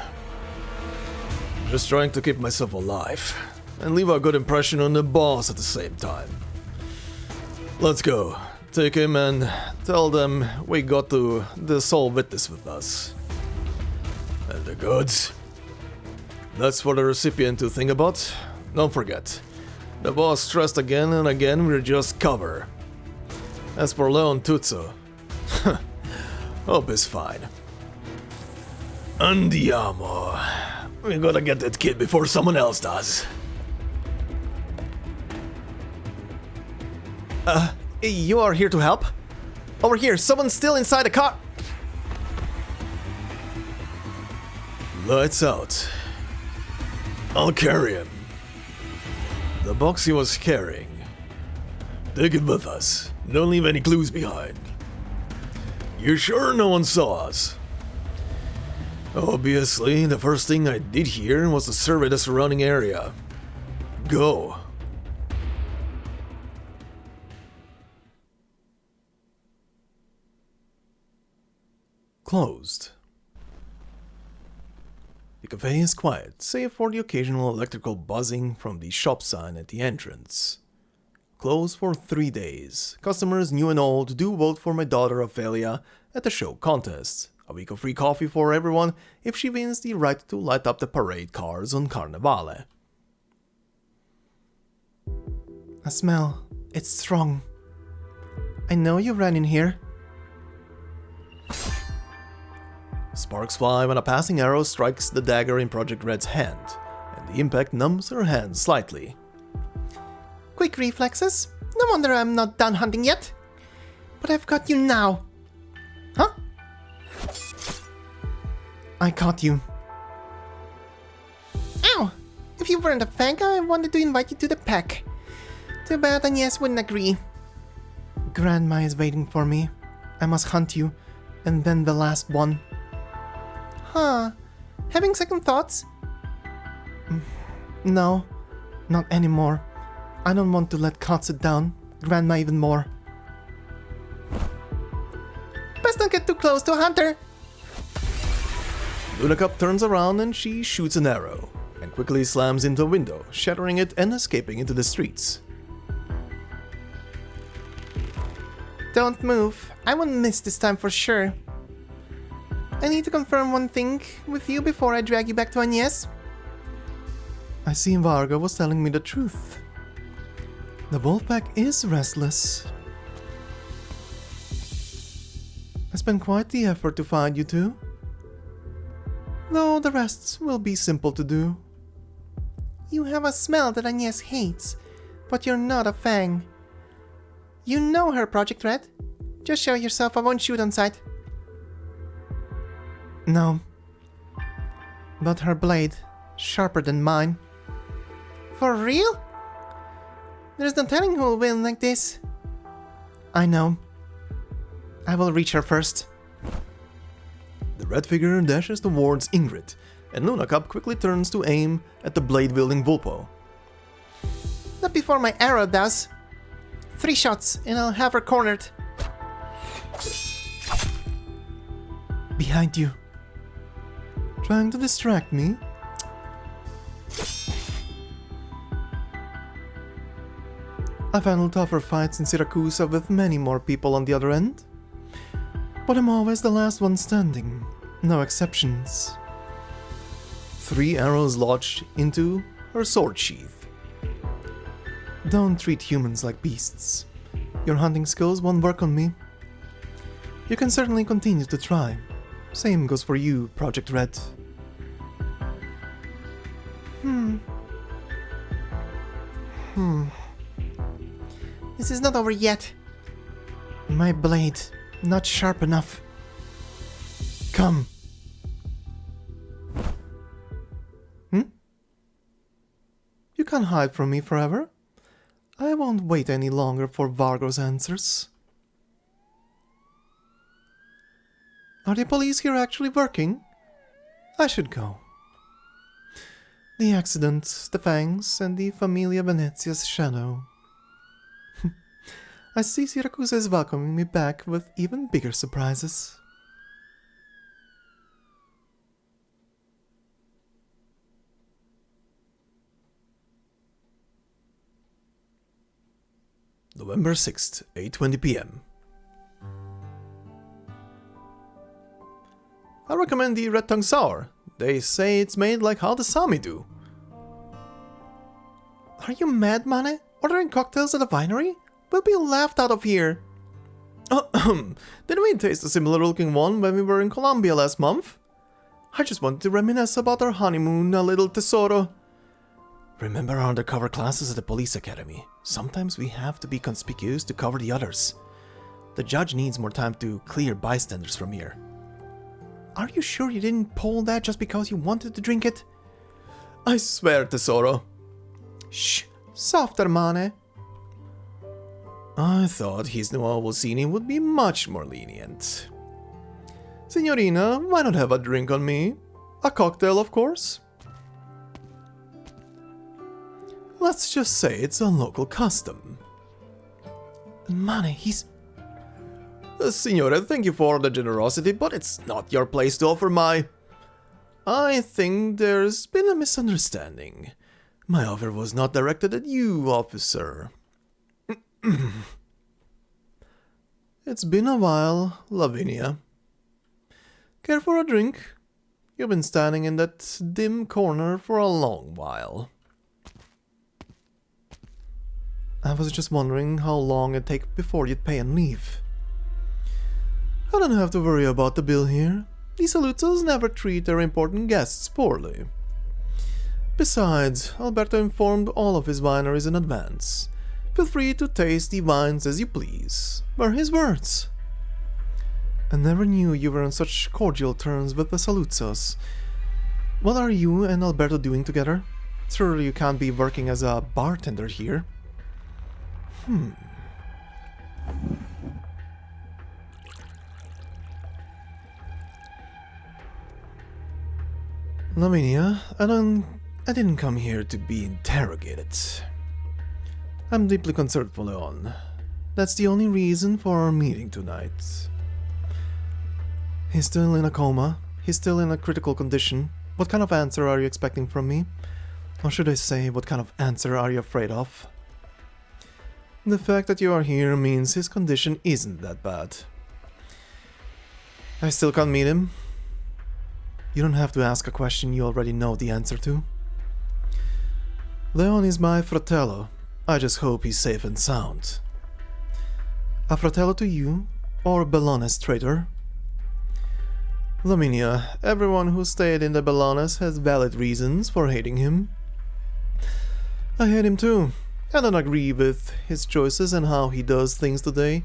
A: Just trying to keep myself alive. And leave a good impression on the boss at the same time. Let's go. Take him and tell them we got the sole witness with us. And the goods? That's for the recipient to think about. Don't forget, the boss stressed again and again we're just cover. As for Leon Tuzzo, hope is fine. Andiamo. We gotta get that kid before someone else does.
B: You are here to help? Over here, someone's still inside the car!
A: Lights out. I'll carry him. The box he was carrying. Take it with us. Don't leave any clues behind. You sure no one saw us? Obviously, the first thing I did here was to survey the surrounding area. Go. Closed. The cafe is quiet, save for the occasional electrical buzzing from the shop sign at the entrance. Closed for 3 days. Customers new and old do vote for my daughter Ophelia at the show contest. A week of free coffee for everyone if she wins the right to light up the parade cars on Carnevale.
B: A smell. It's strong. I know you ran in here.
A: Sparks fly when a passing arrow strikes the dagger in Project Red's hand, and the impact numbs her hand slightly.
B: Quick reflexes. No wonder I'm not done hunting yet. But I've got you now. Huh? I caught you. Ow! If you weren't a fang, I wanted to invite you to the pack. Too bad Agnes wouldn't agree. Grandma is waiting for me. I must hunt you, and then the last one. Huh. Having second thoughts? No, not anymore. I don't want to let Katsu down, Grandma even more. Best not get too close to a hunter!
A: Lunacup turns around and she shoots an arrow, and quickly slams into a window, shattering it and escaping into the streets.
B: Don't move. I won't miss this time for sure. I need to confirm one thing with you before I drag you back to Agnes.
A: I see Varga was telling me the truth. The Wolfpack is restless. I spent quite the effort to find you two. Though the rest will be simple to do.
B: You have a smell that Agnes hates, but you're not a fang. You know her, Project Red. Just show yourself, I won't shoot on sight.
A: No.
B: But her blade, sharper than mine. For real? There's no telling who'll win like this. I know. I will reach her first.
A: The red figure dashes towards Ingrid, and Lunacup quickly turns to aim at the blade-wielding Vulpo.
B: Not before my arrow does. 3 shots, and I'll have her cornered.
A: Behind you. Trying to distract me? I've handled tougher fights in Siracusa with many more people on the other end. But I'm always the last one standing. No exceptions. 3 arrows lodged into her sword sheath.
B: Don't treat humans like beasts. Your hunting skills won't work on me. You can certainly continue to try. Same goes for you, Project Red. This is not over yet. My blade, not sharp enough. Come. You can't hide from me forever. I won't wait any longer for Vargo's answers. Are the police here actually working? I should go. The accident, the fangs, and the Famiglia Venezia's shadow. I see Siracusa is welcoming me back with even bigger surprises.
A: November 6th, 8:20 p.m. I recommend the Red Tongue Sour. They say it's made like how the Sami do.
B: Are you mad, Mane? Ordering cocktails at a winery? We'll be laughed out of here.
A: Didn't we taste a similar looking one when we were in Colombia last month? I just wanted to reminisce about our honeymoon, a little tesoro. Remember our undercover classes at the police academy? Sometimes we have to be conspicuous to cover the others. The judge needs more time to clear bystanders from here.
B: Are you sure you didn't pull that just because you wanted to drink it?
A: I swear, tesoro.
B: Shh, softer, Mane.
A: I thought his Nuova Volsinii would be much more lenient. Signorina, why not have a drink on me? A cocktail, of course. Let's just say it's a local custom.
B: Mane, he's...
A: Signore, thank you for the generosity, but it's not your place to offer my... I think there's been a misunderstanding. My offer was not directed at you, officer. It's been a while, Lavinia. Care for a drink? You've been standing in that dim corner for a long while.
B: I was just wondering how long it'd take before you'd pay and leave.
A: I don't have to worry about the bill here. The Saluzos never treat their important guests poorly. Besides, Alberto informed all of his wineries in advance. Feel free to taste the wines as you please, were his words.
B: I never knew you were on such cordial terms with the Saluzos. What are you and Alberto doing together? Surely you can't be working as a bartender here.
A: Lavinia, I didn't come here to be interrogated. I'm deeply concerned for Leon. That's the only reason for our meeting tonight.
B: He's still in a coma. He's still in a critical condition. What kind of answer are you expecting from me? Or should I say, what kind of answer are you afraid of?
A: The fact that you are here means his condition isn't that bad. I still can't meet him.
B: You don't have to ask a question you already know the answer to.
A: Leon is my fratello. I just hope he's safe and sound.
B: A fratello to you, or Bellones traitor?
A: Lavinia, everyone who stayed in the Bellones has valid reasons for hating him. I hate him too. I don't agree with his choices and how he does things today,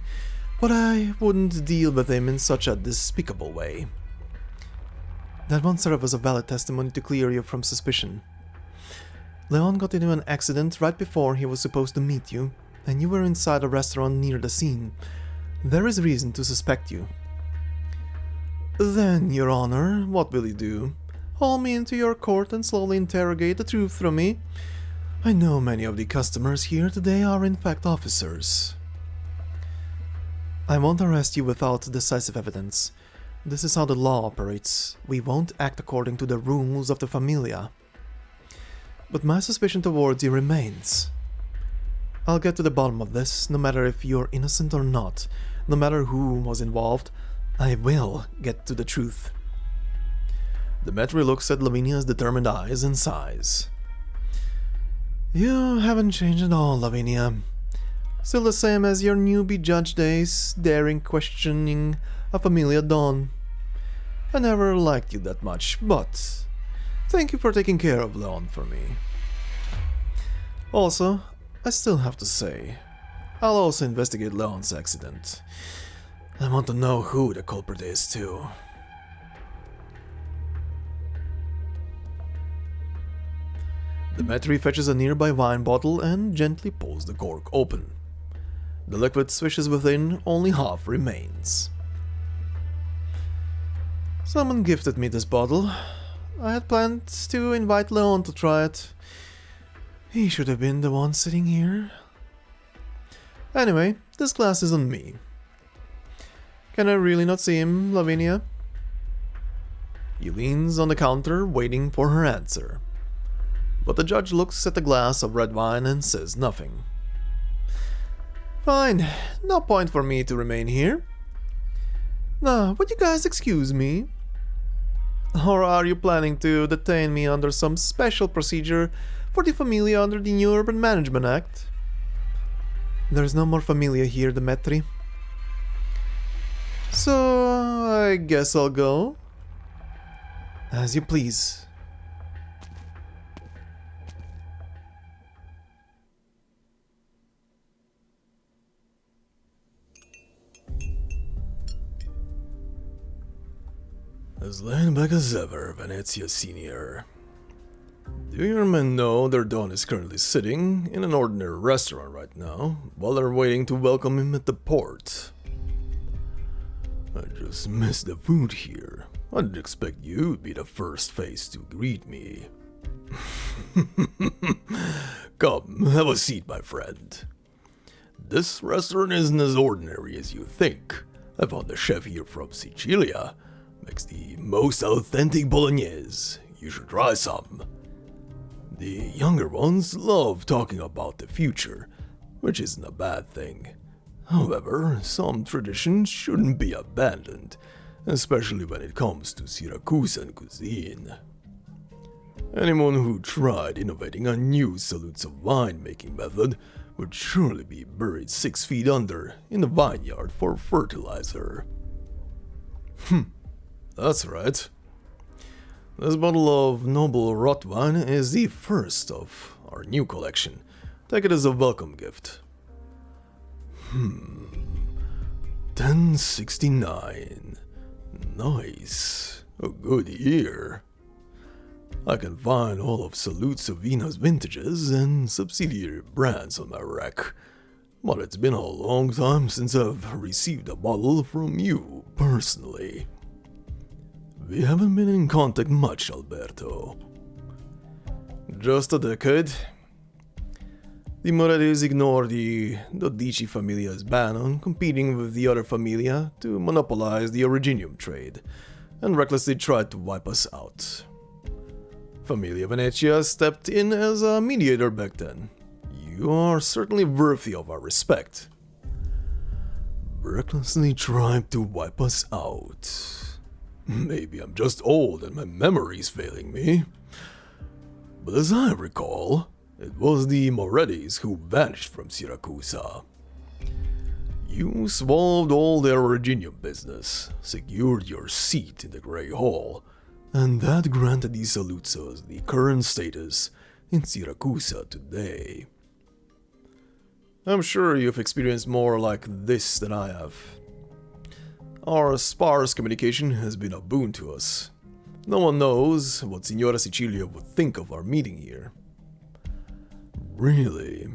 A: but I wouldn't deal with him in such a despicable way.
B: That won't serve as a valid testimony to clear you from suspicion. Leon got into an accident right before he was supposed to meet you, and you were inside a restaurant near the scene. There is reason to suspect you.
A: Then, Your Honor, what will you do? Haul me into your court and slowly interrogate the truth from me? I know many of the customers here today are in fact officers.
B: I won't arrest you without decisive evidence. This is how the law operates. We won't act according to the rules of the Famiglia. But my suspicion towards you remains. I'll get to the bottom of this, no matter if you're innocent or not, no matter who was involved. I will get to the truth.
A: The Metri looks at Lavinia's determined eyes and sighs. You haven't changed at all, Lavinia. Still the same as your newbie judge days, daring questioning a familia dawn. I never liked you that much, but thank you for taking care of Leon for me. Also, I still have to say, I'll also investigate Leon's accident. I want to know who the culprit is too. The matri fetches a nearby wine bottle and gently pulls the cork open. The liquid swishes within, only half remains. Someone gifted me this bottle. I had planned to invite Leon to try it. He should have been the one sitting here. Anyway, this glass is on me. Can I really not see him, Lavinia? He leans on the counter, waiting for her answer. But the judge looks at the glass of red wine and says nothing. Fine, no point for me to remain here. Now, would you guys excuse me? Or are you planning to detain me under some special procedure for the familia under the new Urban Management Act? There's no more familia here, Demetri. So, I guess I'll go. As you please. As laid back as ever, Venezia Senior. Do your men know their Don is currently sitting in an ordinary restaurant right now, while they're waiting to welcome him at the port? I just missed the food here. I didn't expect you'd be the first face to greet me. Come, have a seat, my friend. This restaurant isn't as ordinary as you think. I found a chef here from Sicilia. Makes the most authentic bolognese. You should try some. The younger ones love talking about the future, which isn't a bad thing. However, some traditions shouldn't be abandoned, especially when it comes to Siracusan cuisine. Anyone who tried innovating a new salutes of winemaking method would surely be buried 6 feet under in the vineyard for fertilizer. That's right. This bottle of noble rot wine is the first of our new collection. Take it as a welcome gift. 1069. Nice. A good year. I can find all of Salute Savina's vintages and subsidiary brands on my rack, but it's been a long time since I've received a bottle from you personally. We haven't been in contact much, Alberto. Just a decade. The Morettis ignore the Dodici Familia's ban on competing with the other familia to monopolize the originium trade, and recklessly tried to wipe us out. Familia Venezia stepped in as a mediator back then. You are certainly worthy of our respect. Recklessly tried to wipe us out. Maybe I'm just old and my memory's failing me. But as I recall, it was the Morettis who vanished from Siracusa. You swallowed all their originium business, secured your seat in the Grey Hall, and that granted the Saluzos the current status in Siracusa today. I'm sure you've experienced more like this than I have. Our sparse communication has been a boon to us. No one knows what Signora Sicilia would think of our meeting here. Really?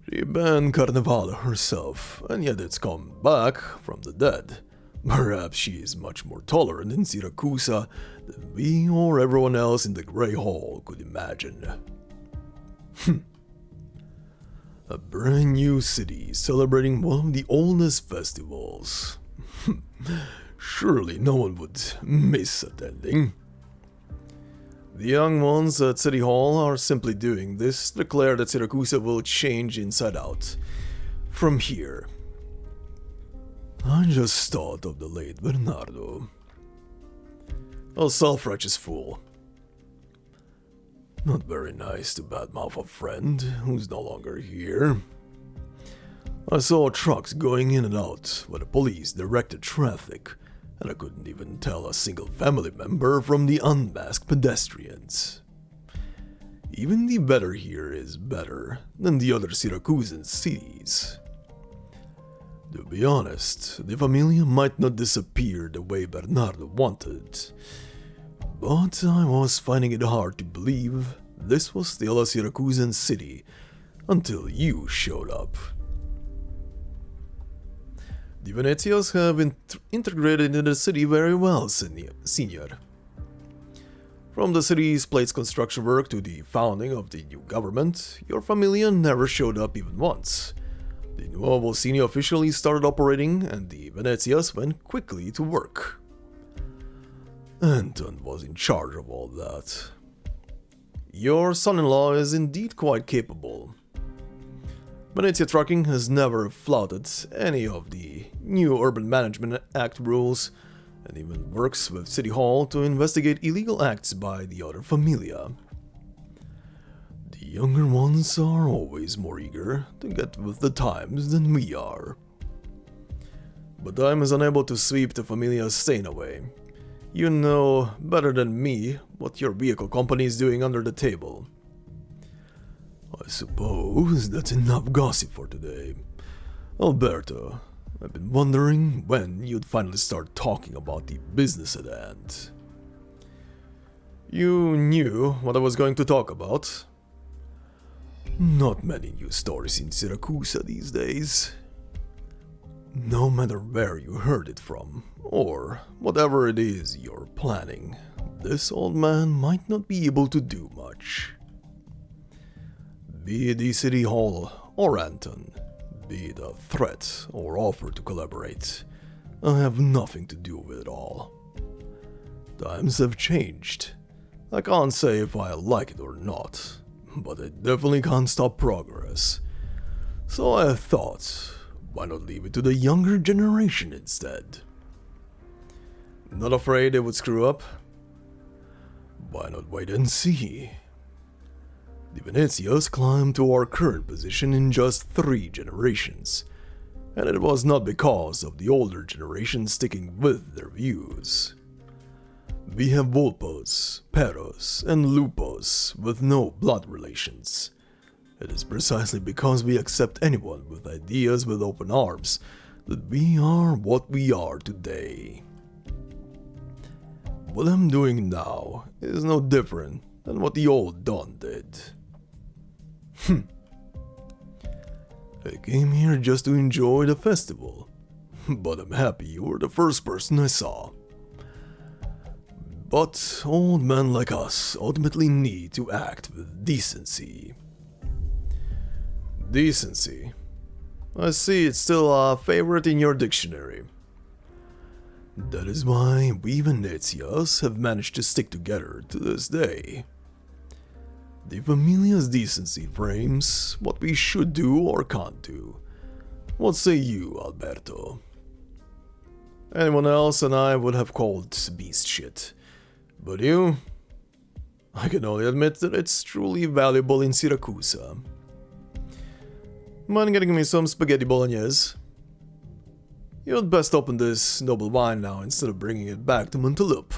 A: She banned Carnevale herself, and yet it's come back from the dead. Perhaps she is much more tolerant in Siracusa than we or everyone else in the Grey Hall could imagine. A brand new city celebrating one of the oldest festivals. Surely no one would miss attending. The young ones at City Hall are simply doing this to declare that Siracusa will change inside out. From here. I just thought of the late Bernardo. A self-righteous fool. Not very nice to badmouth a friend who's no longer here. I saw trucks going in and out where the police directed traffic, and I couldn't even tell a single family member from the unmasked pedestrians. Even the weather here is better than the other Siracusan cities. To be honest, the famiglia might not disappear the way Bernardo wanted, but I was finding it hard to believe this was still a Siracusan city until you showed up. The Venezians have integrated into the city very well, Signore. From the city's plates construction work to the founding of the new government, your famiglia never showed up even once. The Nuova Volsinii officially started operating, and the Venezians went quickly to work. Anton was in charge of all that. Your son-in-law is indeed quite capable. Venezia Trucking has never flouted any of the new Urban Management Act rules, and even works with City Hall to investigate illegal acts by the other familia. The younger ones are always more eager to get with the times than we are. But time is unable to sweep the familia's stain away. You know better than me what your vehicle company is doing under the table. I suppose that's enough gossip for today. Alberto, I've been wondering when you'd finally start talking about the business at hand. You knew what I was going to talk about. Not many news stories in Siracusa these days. No matter where you heard it from, or whatever it is you're planning, this old man might not be able to do much. Be it the City Hall or Anton, be it a threat or offer to collaborate, I have nothing to do with it all. Times have changed. I can't say if I like it or not, but I definitely can't stop progress. So I thought, why not leave it to the younger generation instead? Not afraid they would screw up? Why not wait and see? The Venezians climbed to our current position in just 3 generations, and it was not because of the older generation sticking with their views. We have Volpos, Perros, and Lupos with no blood relations. It is precisely because we accept anyone with ideas with open arms that we are what we are today. What I'm doing now is no different than what the old Don did. I came here just to enjoy the festival, but I'm happy you were the first person I saw. But old men like us ultimately need to act with decency. Decency? I see it's still a favorite in your dictionary. That is why we Venezians have managed to stick together to this day. The familia's decency frames what we should do or can't do. What say you, Alberto? Anyone else and I would have called beast shit. But you? I can only admit that it's truly valuable in Siracusa. Mind getting me some spaghetti bolognese? You'd best open this noble wine now instead of bringing it back to Montelup.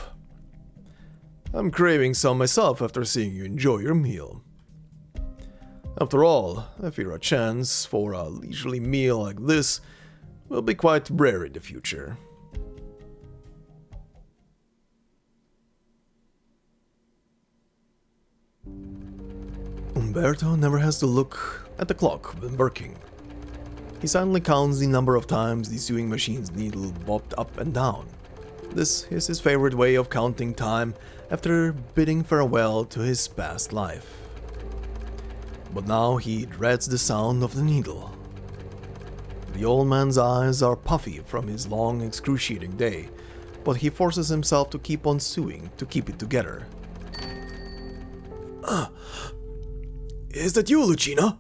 A: I'm craving some myself after seeing you enjoy your meal. After all, I fear a chance for a leisurely meal like this will be quite rare in the future. Umberto never has to look at the clock when working. He silently counts the number of times the sewing machine's needle bobbed up and down. This is his favorite way of counting time after bidding farewell to his past life. But now he dreads the sound of the needle. The old man's eyes are puffy from his long, excruciating day, but he forces himself to keep on sewing to keep it together. Is that you, Lucina?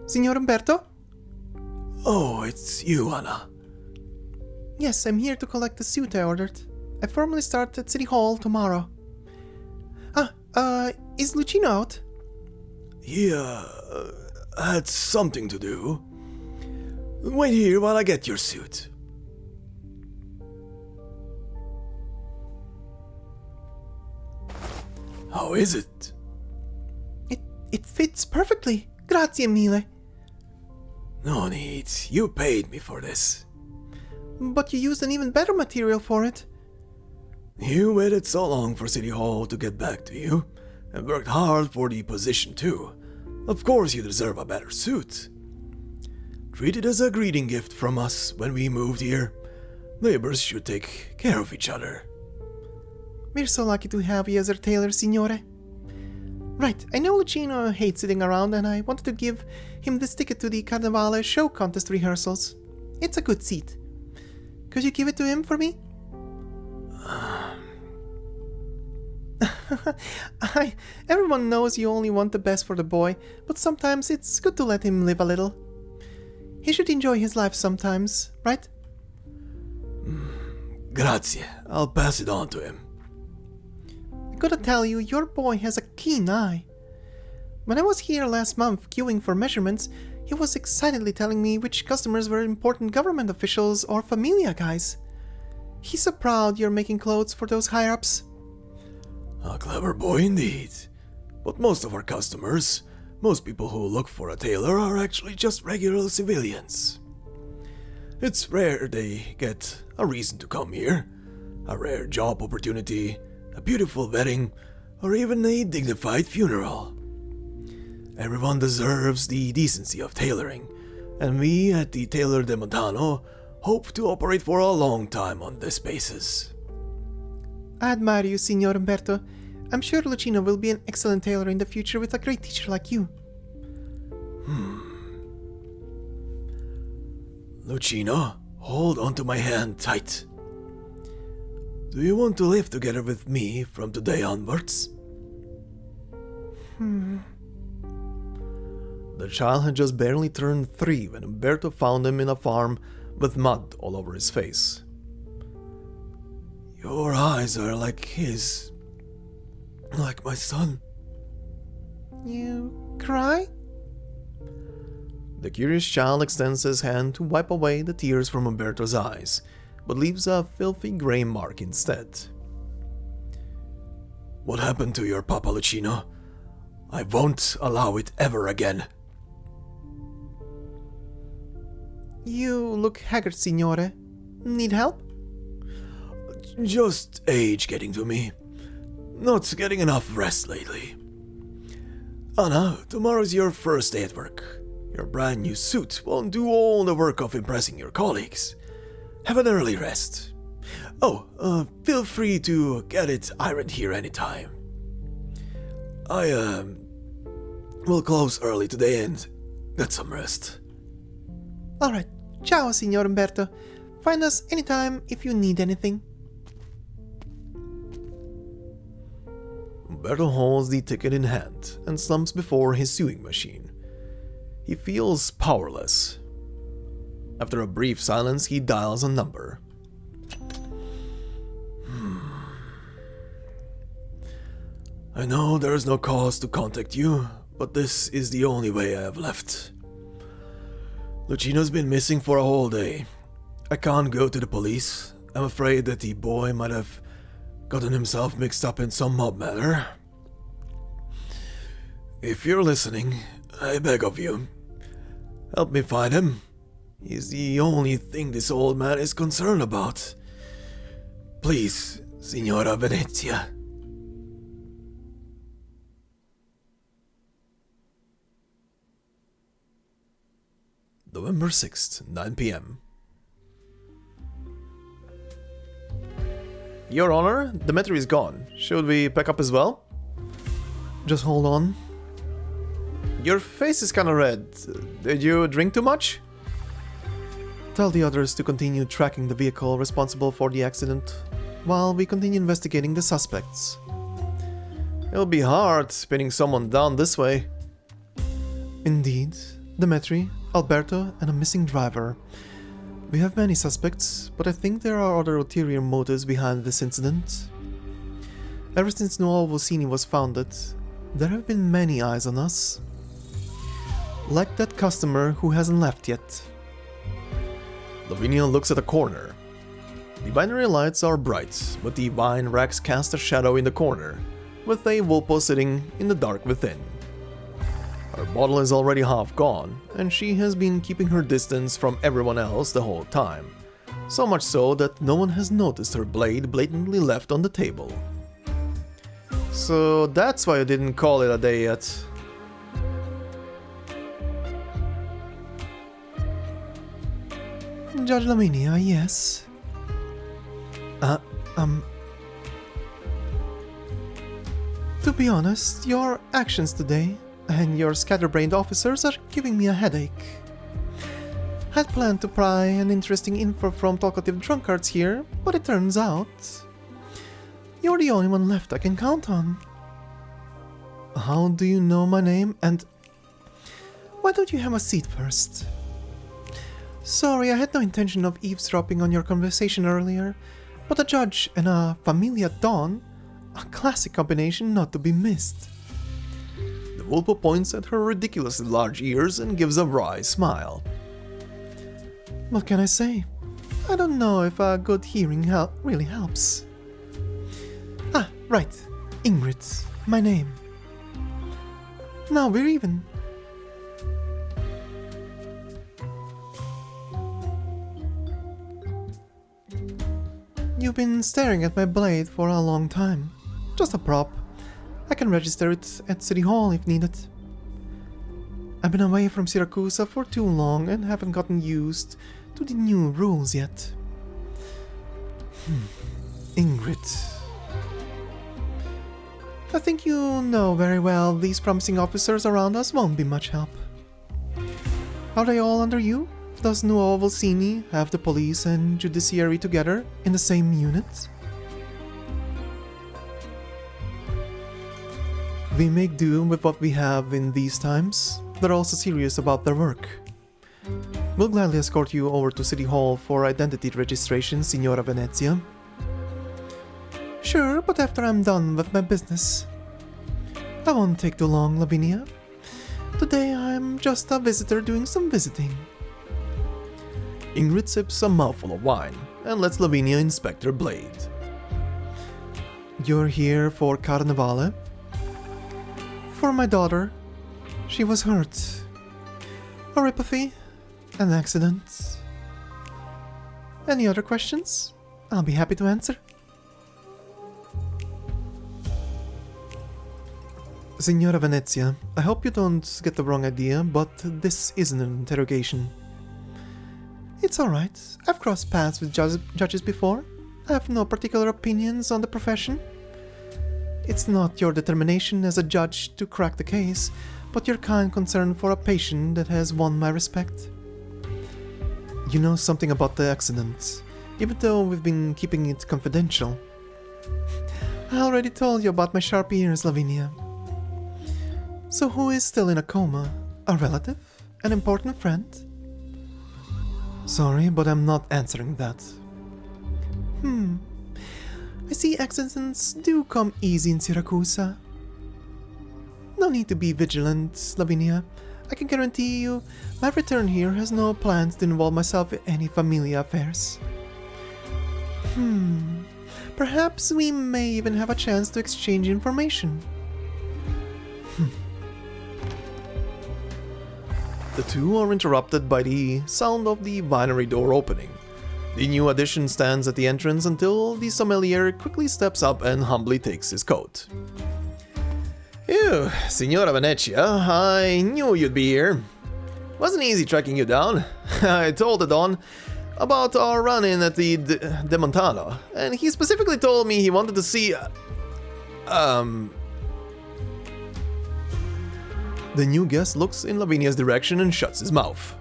B: Signor Umberto?
A: Oh, it's you, Anna.
B: Yes, I'm here to collect the suit I ordered. I formally start at City Hall tomorrow. Is Lucino out?
A: He, had something to do. Wait here while I get your suit. How is it?
B: It fits perfectly. Grazie mille.
A: No need. You paid me for this.
B: But you used an even better material for it.
A: You waited so long for City Hall to get back to you, and worked hard for the position too. Of course you deserve a better suit. Treat it as a greeting gift from us when we moved here. Neighbors should take care of each other.
B: We're so lucky to have you as our tailor, Signore. Right, I know Lucino hates sitting around, and I wanted to give him this ticket to the Carnevale show contest rehearsals. It's a good seat. Could you give it to him for me? Everyone knows you only want the best for the boy, but sometimes it's good to let him live a little. He should enjoy his life sometimes, right?
A: Grazie. I'll pass it on to him.
B: I gotta tell you, your boy has a keen eye. When I was here last month queuing for measurements, he was excitedly telling me which customers were important government officials or famiglia guys. He's so proud you're making clothes for those higher-ups.
A: A clever boy indeed. But most of our customers, most people who look for a tailor, are actually just regular civilians. It's rare they get a reason to come here, a rare job opportunity, a beautiful wedding, or even a dignified funeral. Everyone deserves the decency of tailoring, and we at the Tailor de Montano hope to operate for a long time on this basis.
B: I admire you, Signor Umberto. I'm sure Lucino will be an excellent tailor in the future with a great teacher like you.
A: Lucino, hold onto my hand tight. Do you want to live together with me from today onwards? The child had just barely turned 3 when Umberto found him in a farm with mud all over his face. Your eyes are like his, like my son.
B: You cry?
A: The curious child extends his hand to wipe away the tears from Umberto's eyes, but leaves a filthy grey mark instead. What happened to your Papa, Lucino? I won't allow it ever again.
B: You look haggard, Signore. Need help?
A: Just age getting to me. Not getting enough rest lately. Anna, tomorrow's your first day at work. Your brand new suit won't do all the work of impressing your colleagues. Have an early rest. Oh, feel free to get it ironed here anytime. I, will close early today and get some rest.
B: Alright. Ciao, Signor Umberto. Find us anytime if you need anything.
A: Umberto holds the ticket in hand and slumps before his sewing machine. He feels powerless. After a brief silence, he dials a number. I know there is no cause to contact you, but this is the only way I have left. Lucino's been missing for a whole day. I can't go to the police. I'm afraid that the boy might have gotten himself mixed up in some mob matter. If you're listening, I beg of you, help me find him. He's the only thing this old man is concerned about. Please, Signora Venezia. November 6th, 9 p.m. Your Honor, the battery is gone. Should we pack up as well?
B: Just hold on.
A: Your face is kinda red. Did you drink too much?
B: Tell the others to continue tracking the vehicle responsible for the accident while we continue investigating the suspects.
A: It'll be hard pinning someone down this way.
B: Indeed. Demetri, Alberto, and a missing driver. We have many suspects, but I think there are other ulterior motives behind this incident.
A: Ever since Nuova Volsinii was founded, there have been many eyes on us. Like that customer who hasn't left yet. Lavinia looks at a corner. The winery lights are bright, but the wine racks cast a shadow in the corner, with a Vulpo sitting in the dark within. Her bottle is already half gone, and she has been keeping her distance from everyone else the whole time, so much so that no one has noticed her blade blatantly left on the table. So that's why you didn't call it a day yet.
B: Judge Lavinia, yes. To be honest, your actions today and your scatterbrained officers are giving me a headache. Had planned to pry an interesting info from talkative drunkards here, but it turns out you're the only one left I can count on. How do you know my name, and why don't you have a seat first? Sorry, I had no intention of eavesdropping on your conversation earlier, but a judge and a famiglia Dawn, a classic combination not to be missed.
A: The Vulpo points at her ridiculously large ears and gives a wry smile.
B: What can I say? I don't know if a good hearing really helps. Ah, right. Ingrid, my name. Now we're even. You've been staring at my blade for a long time. Just a prop. I can register it at City Hall if needed. I've been away from Siracusa for too long and haven't gotten used to the new rules yet. Ingrid. I think you know very well these promising officers around us won't be much help. Are they all under you? Does Nuova Volsinii have the police and judiciary together in the same unit? We make do with what we have in these times. They're also serious about their work. We'll gladly escort you over to City Hall for identity registration, Signora Venezia. Sure, but after I'm done with my business. I won't take too long, Lavinia. Today I'm just a visitor doing some visiting.
A: Ingrid sips a mouthful of wine and lets Lavinia inspect her blade.
B: You're here for Carnevale? For my daughter. She was hurt. Oropathy. An accident. Any other questions? I'll be happy to answer. Signora Venezia, I hope you don't get the wrong idea, but this isn't an interrogation. It's alright. I've crossed paths with judges before. I have no particular opinions on the profession. It's not your determination as a judge to crack the case, but your kind concern for a patient that has won my respect. You know something about the accident, even though we've been keeping it confidential. I already told you about my sharp ears, Lavinia. So who is still in a coma? A relative? An important friend? Sorry, but I'm not answering that. I see accidents do come easy in Siracusa. No need to be vigilant, Lavinia. I can guarantee you, my return here has no plans to involve myself in any familia affairs. Perhaps we may even have a chance to exchange information.
A: The two are interrupted by the sound of the winery door opening. The new addition stands at the entrance until the sommelier quickly steps up and humbly takes his coat. Ew, Signora Venezia, I knew you'd be here. Wasn't easy tracking you down. I told the Don about our run-in at the De Montano, and he specifically told me he wanted to see... The new guest looks in Lavinia's direction and shuts his mouth.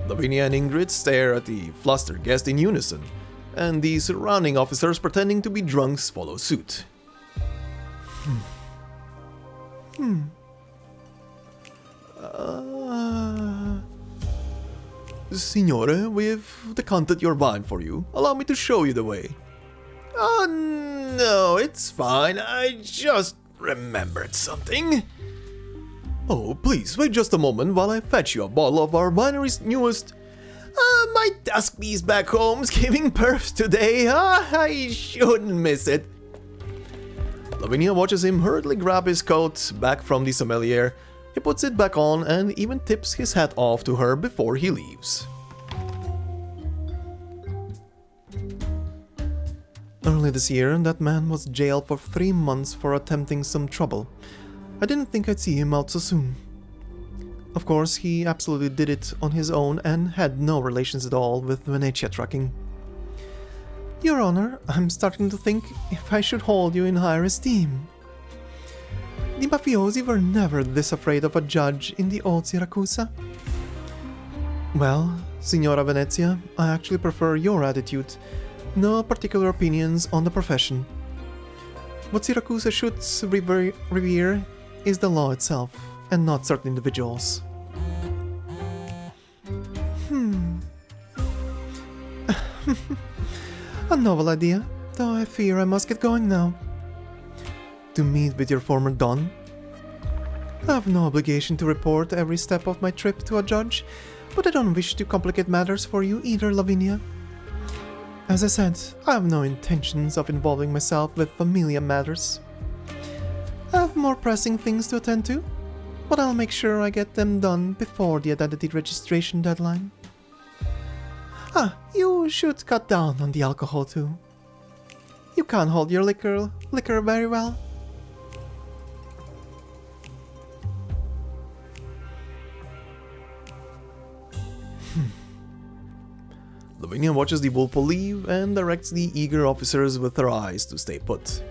A: Lavinia and Ingrid stare at the flustered guest in unison, and the surrounding officers pretending to be drunks follow suit. Signore, we've decanted your wine for you. Allow me to show you the way. No, it's fine. I just remembered something. Oh, please, wait just a moment while I fetch you a bottle of our winery's newest... my dusk beast back home's giving birth today. I shouldn't miss it. Lavinia watches him hurriedly grab his coat back from the sommelier. He puts it back on and even tips his hat off to her before he leaves. Early this year, that man was jailed for 3 months for attempting some trouble. I didn't think I'd see him out so soon. Of course, he absolutely did it on his own and had no relations at all with Venezia trucking. Your Honor, I'm starting to think if I should hold you in higher esteem. The mafiosi were never this afraid of a judge in the old Siracusa. Well, Signora Venezia, I actually prefer your attitude. No particular opinions on the profession. What Siracusa should revere is the law itself, and not certain individuals. A novel idea, though I fear I must get going now. To meet with your former Don? I have no obligation to report every step of my trip to a judge, but I don't wish to complicate matters for you either, Lavinia. As I said, I have no intentions of involving myself with famiglia matters. I have more pressing things to attend to, but I'll make sure I get them done before the identity registration deadline. You should cut down on the alcohol too. You can't hold your liquor very well. Lavinia watches the Vulpo leave and directs the eager officers with her eyes to stay put.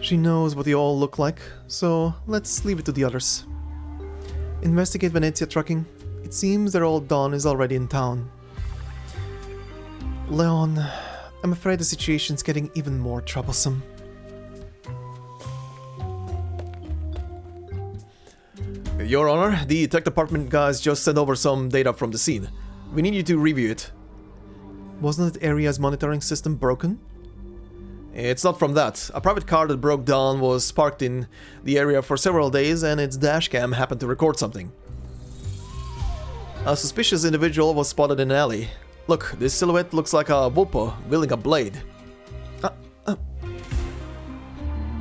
A: She knows what they all look like, so let's leave it to the others. Investigate Venezia trucking. It seems their old Don is already in town. Leon, I'm afraid the situation's getting even more troublesome. Your Honor, the tech department guys just sent over some data from the scene. We need you to review it. Wasn't that area's monitoring system broken? It's not from that. A private car that broke down was parked in the area for several days and its dashcam happened to record something. A suspicious individual was spotted in an alley. Look, this silhouette looks like a Vulpo wielding a blade.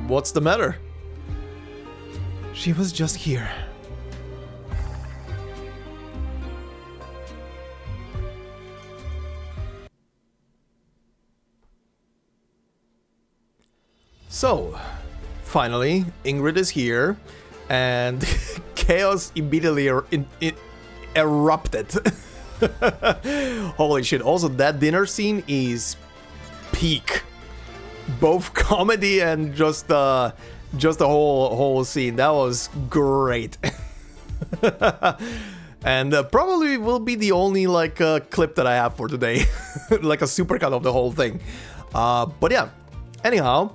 A: What's the matter? She was just here. So, finally, Ingrid is here, and chaos immediately erupted. Holy shit, also that dinner scene is peak. Both comedy and just the whole scene. That was great. And probably will be the only clip that I have for today. Like a supercut of the whole thing. But yeah, anyhow,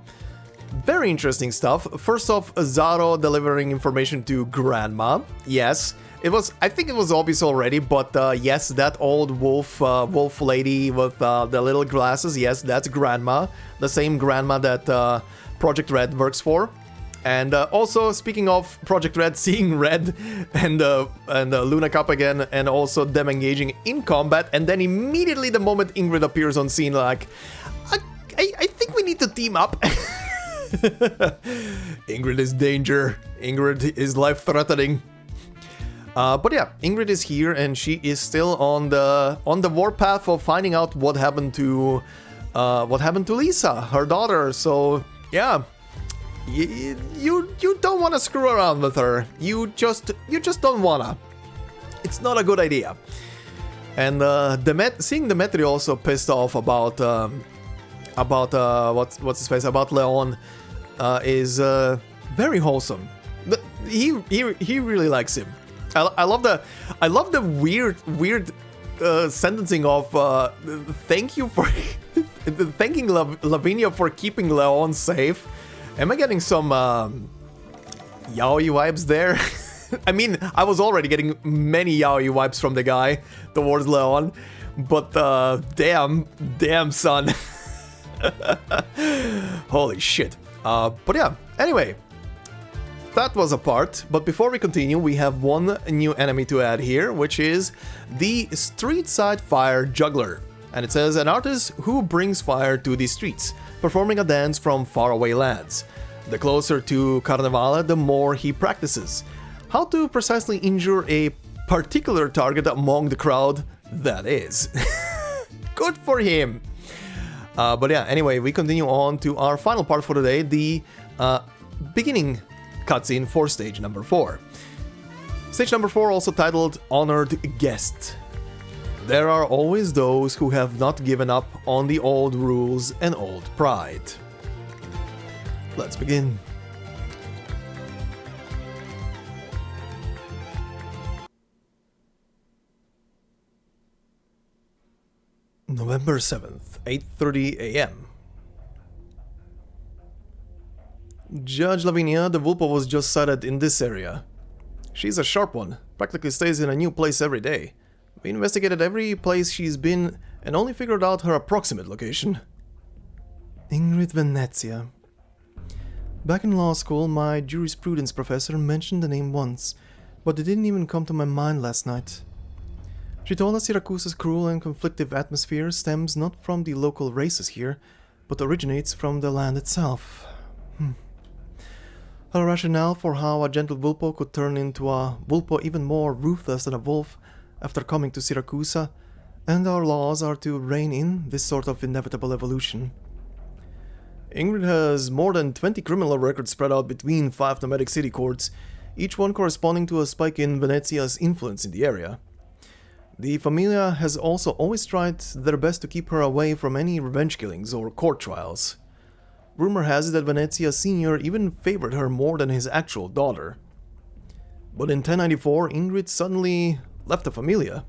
A: very interesting stuff. First off, Zaro delivering information to Grandma. Yes. I think it was obvious already, but yes, that old wolf lady with the little glasses, yes, that's Grandma. The same Grandma that Project Red works for. And also, speaking of Project Red, seeing Red and Luna Cup again, and also them engaging in combat, and then immediately the moment Ingrid appears on scene, like, I think we need to team up. Ingrid is danger. Ingrid is life-threatening. But yeah, Ingrid is here and she is still on the warpath of finding out what happened to Lisa, her daughter. So yeah, you don't want to screw around with her. You just don't wanna. It's not a good idea. And seeing Demetri also pissed off about what's his face, about Leon, is very wholesome. He really likes him. I love the weird sentencing of thanking Lavinia for keeping Leon safe. Am I getting some yaoi vibes there? I mean, I was already getting many yaoi vibes from the guy towards Leon, but damn son. Holy shit. But yeah, anyway. That was a part, but before we continue, we have one new enemy to add here, which is the Street Side Fire Juggler. And it says, an artist who brings fire to the streets, performing a dance from faraway lands. The closer to Carnevale, the more he practices. How to precisely injure a particular target among the crowd, that is. Good for him! But yeah, anyway, we continue on to our final part for today, the beginning cutscene for stage number 4. Stage number 4, also titled Honored Guest. There are always those who have not given up on the old rules and old pride. Let's begin. November 7th, 8:30 a.m. Judge Lavinia de Vulpo was just sighted in this area. She's a sharp one, practically stays in a new place every day. We investigated every place she's been and only figured out her approximate location. Ingrid Venezia. Back in law school, my jurisprudence professor mentioned the name once, but it didn't even come to my mind last night. She told us Siracusa's cruel and conflictive atmosphere stems not from the local races here, but originates from the land itself. Her rationale for how a gentle Vulpo could turn into a Vulpo even more ruthless than a wolf after coming to Siracusa, and our laws are to rein in this sort of inevitable evolution. Ingrid has more than 20 criminal records spread out between 5 nomadic city courts, each one corresponding to a spike in Venezia's influence in the area. The famiglia has also always tried their best to keep her away from any revenge killings or court trials. Rumor has it that Venezia's Signore even favored her more than his actual daughter. But in 1094, Ingrid suddenly left the famiglia.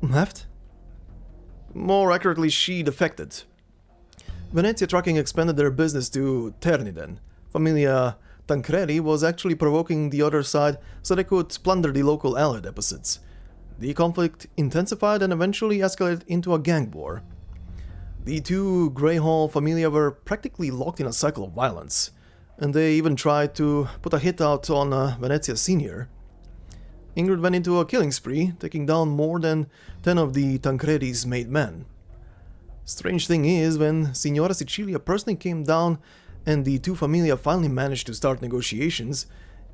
A: Left? More accurately, she defected. Venezia Trucking expanded their business to Terniden. Familia Tancredi was actually provoking the other side so they could plunder the local allied deposits. The conflict intensified and eventually escalated into a gang war. The two Grey Hall familia were practically locked in a cycle of violence, and they even tried to put a hit out on Venezia Senior. Ingrid went into a killing spree, taking down more than 10 of the Tancredi's made men. Strange thing is, when Signora Sicilia personally came down and the two familia finally managed to start negotiations,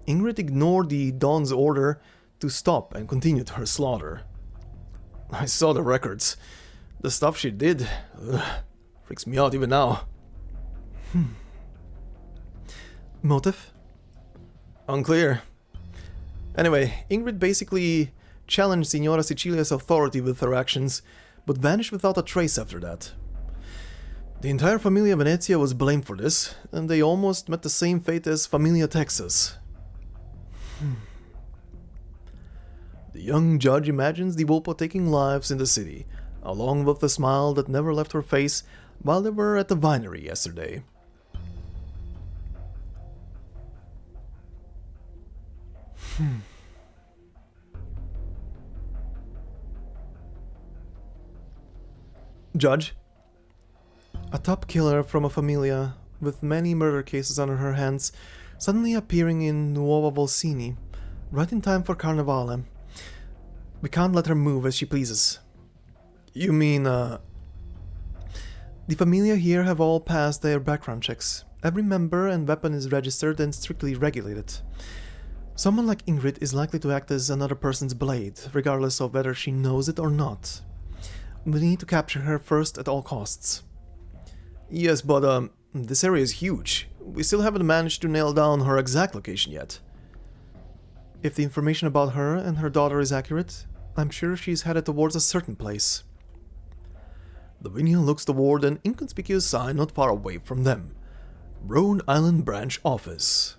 A: Ingrid ignored the Don's order to stop and continued her slaughter. I saw the records. The stuff she did freaks me out even now. Motive? Unclear. Anyway, Ingrid basically challenged Signora Sicilia's authority with her actions, but vanished without a trace after that. The entire Familia Venezia was blamed for this, and they almost met the same fate as Familia Texas. The young judge imagines the Vulpo taking lives in the city, along with the smile that never left her face while they were at the Winery yesterday. Judge? A top killer from a familia with many murder cases under her hands suddenly appearing in Nuova Volsinii, right in time for Carnevale. We can't let her move as she pleases. You mean, The familia here have all passed their background checks. Every member and weapon is registered and strictly regulated. Someone like Ingrid is likely to act as another person's blade, regardless of whether she knows it or not. We need to capture her first at all costs. Yes, but, this area is huge. We still haven't managed to nail down her exact location yet. If the information about her and her daughter is accurate, I'm sure she's headed towards a certain place. Lavinia looks toward an inconspicuous sign not far away from them. Rhode Island Branch Office.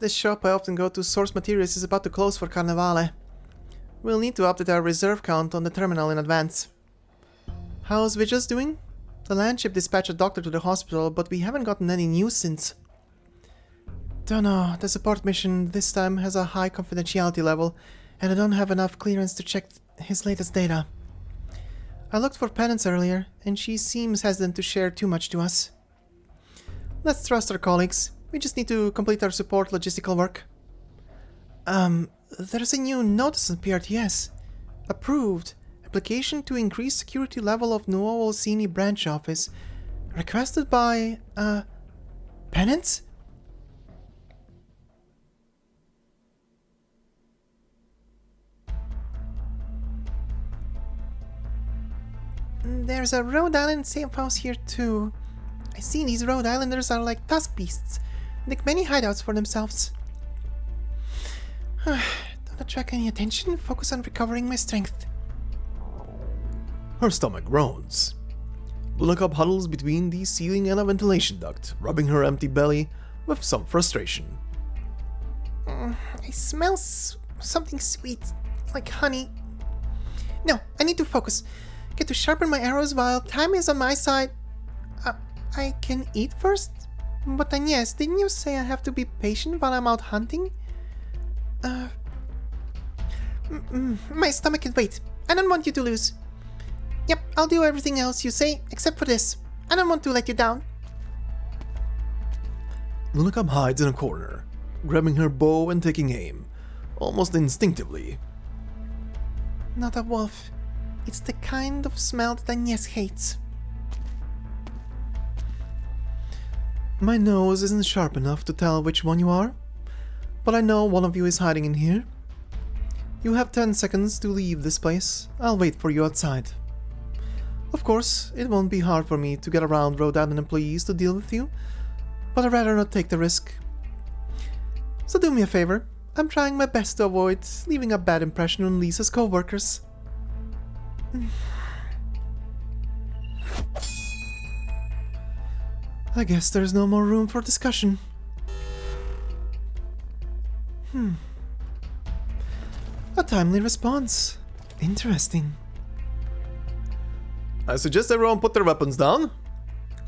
B: This shop I often go to source materials is about to close for Carnevale. We'll need to update our reserve count on the terminal in advance. How's Vigils doing? The landship dispatched a doctor to the hospital, but we haven't gotten any news since. Don't know. The support mission this time has a high confidentiality level, and I don't have enough clearance to check his latest data. I looked for Penance earlier, and she seems hesitant to share too much to us. Let's trust our colleagues. We just need to complete our support logistical work. There's a new notice on PRTS. Approved. Application to increase security level of Nuova Volsinii branch office. Requested by, Penance? There's a Rhode Island safe house here too. I see these Rhode Islanders are like tusk beasts. Make many hideouts for themselves. Don't attract any attention, focus on recovering my strength.
A: Her stomach groans. Lunacop huddles between the ceiling and a ventilation duct, rubbing her empty belly with some frustration.
B: I smell something sweet, like honey. No, I need to focus. Get to sharpen my arrows while time is on my side. I can eat first? But then yes, didn't you say I have to be patient while I'm out hunting? My stomach can wait. I don't want you to lose. Yep, I'll do everything else you say, except for this. I don't want to let you down.
A: Lunacop hides in a corner, grabbing her bow and taking aim, almost instinctively.
B: Not a wolf. It's the kind of smell that Agnes hates.
A: My nose isn't sharp enough to tell which one you are, but I know one of you is hiding in here. You have 10 seconds to leave this place. I'll wait for you outside. Of course, it won't be hard for me to get around Rhode Island employees to deal with you, but I'd rather not take the risk. So do me a favor. I'm trying my best to avoid leaving a bad impression on Lisa's co-workers. I guess there's no more room for discussion. A timely response. Interesting. I suggest everyone put their weapons down.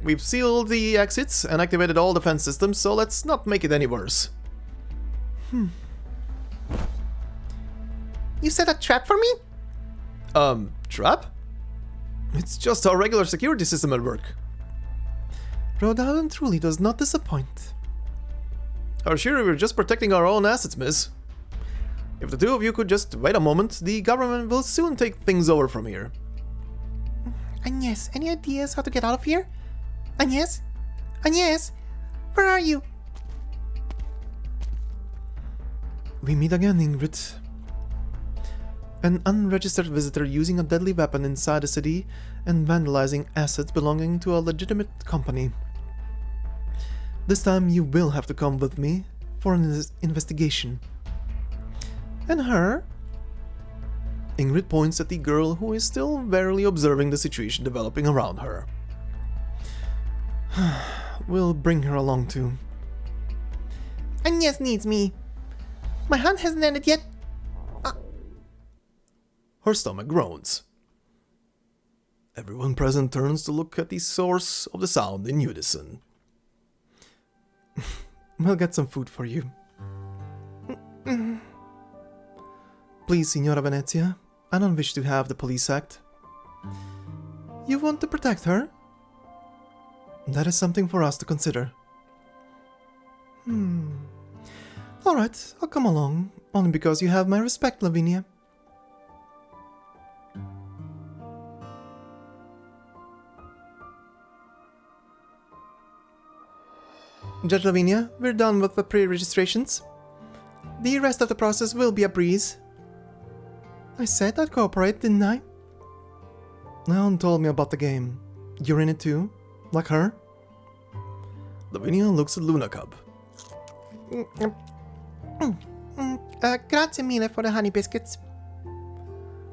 A: We've sealed the exits and activated all defense systems, so let's not make it any worse.
B: You set a trap for me?
A: Trap? It's just our regular security system at work. Rhode Island truly does not disappoint. Sure, we're just protecting our own assets, miss. If the two of you could just wait a moment, the government will soon take things over from here.
B: Agnes, any ideas how to get out of here? Agnes? Agnes? Where are you?
A: We meet again, Ingrid. An unregistered visitor using a deadly weapon inside the city and vandalizing assets belonging to a legitimate company. This time you will have to come with me for an investigation. And her? Ingrid points at the girl who is still warily observing the situation developing around her. We'll bring her along too.
B: Agnes needs me. My hunt hasn't ended yet.
A: Her stomach groans. Everyone present turns to look at the source of the sound in unison. We'll get some food for you. Please, Signora Venezia, I don't wish to have the police act. You want to protect her? That is something for us to consider. Alright, I'll come along, only because you have my respect, Lavinia. Judge Lavinia, we're done with the pre-registrations. The rest of the process will be a breeze. I said I'd cooperate, didn't I? Alan told me about the game. You're in it too? Like her? Lavinia looks at Lunacop.
B: Grazie mille for the honey biscuits.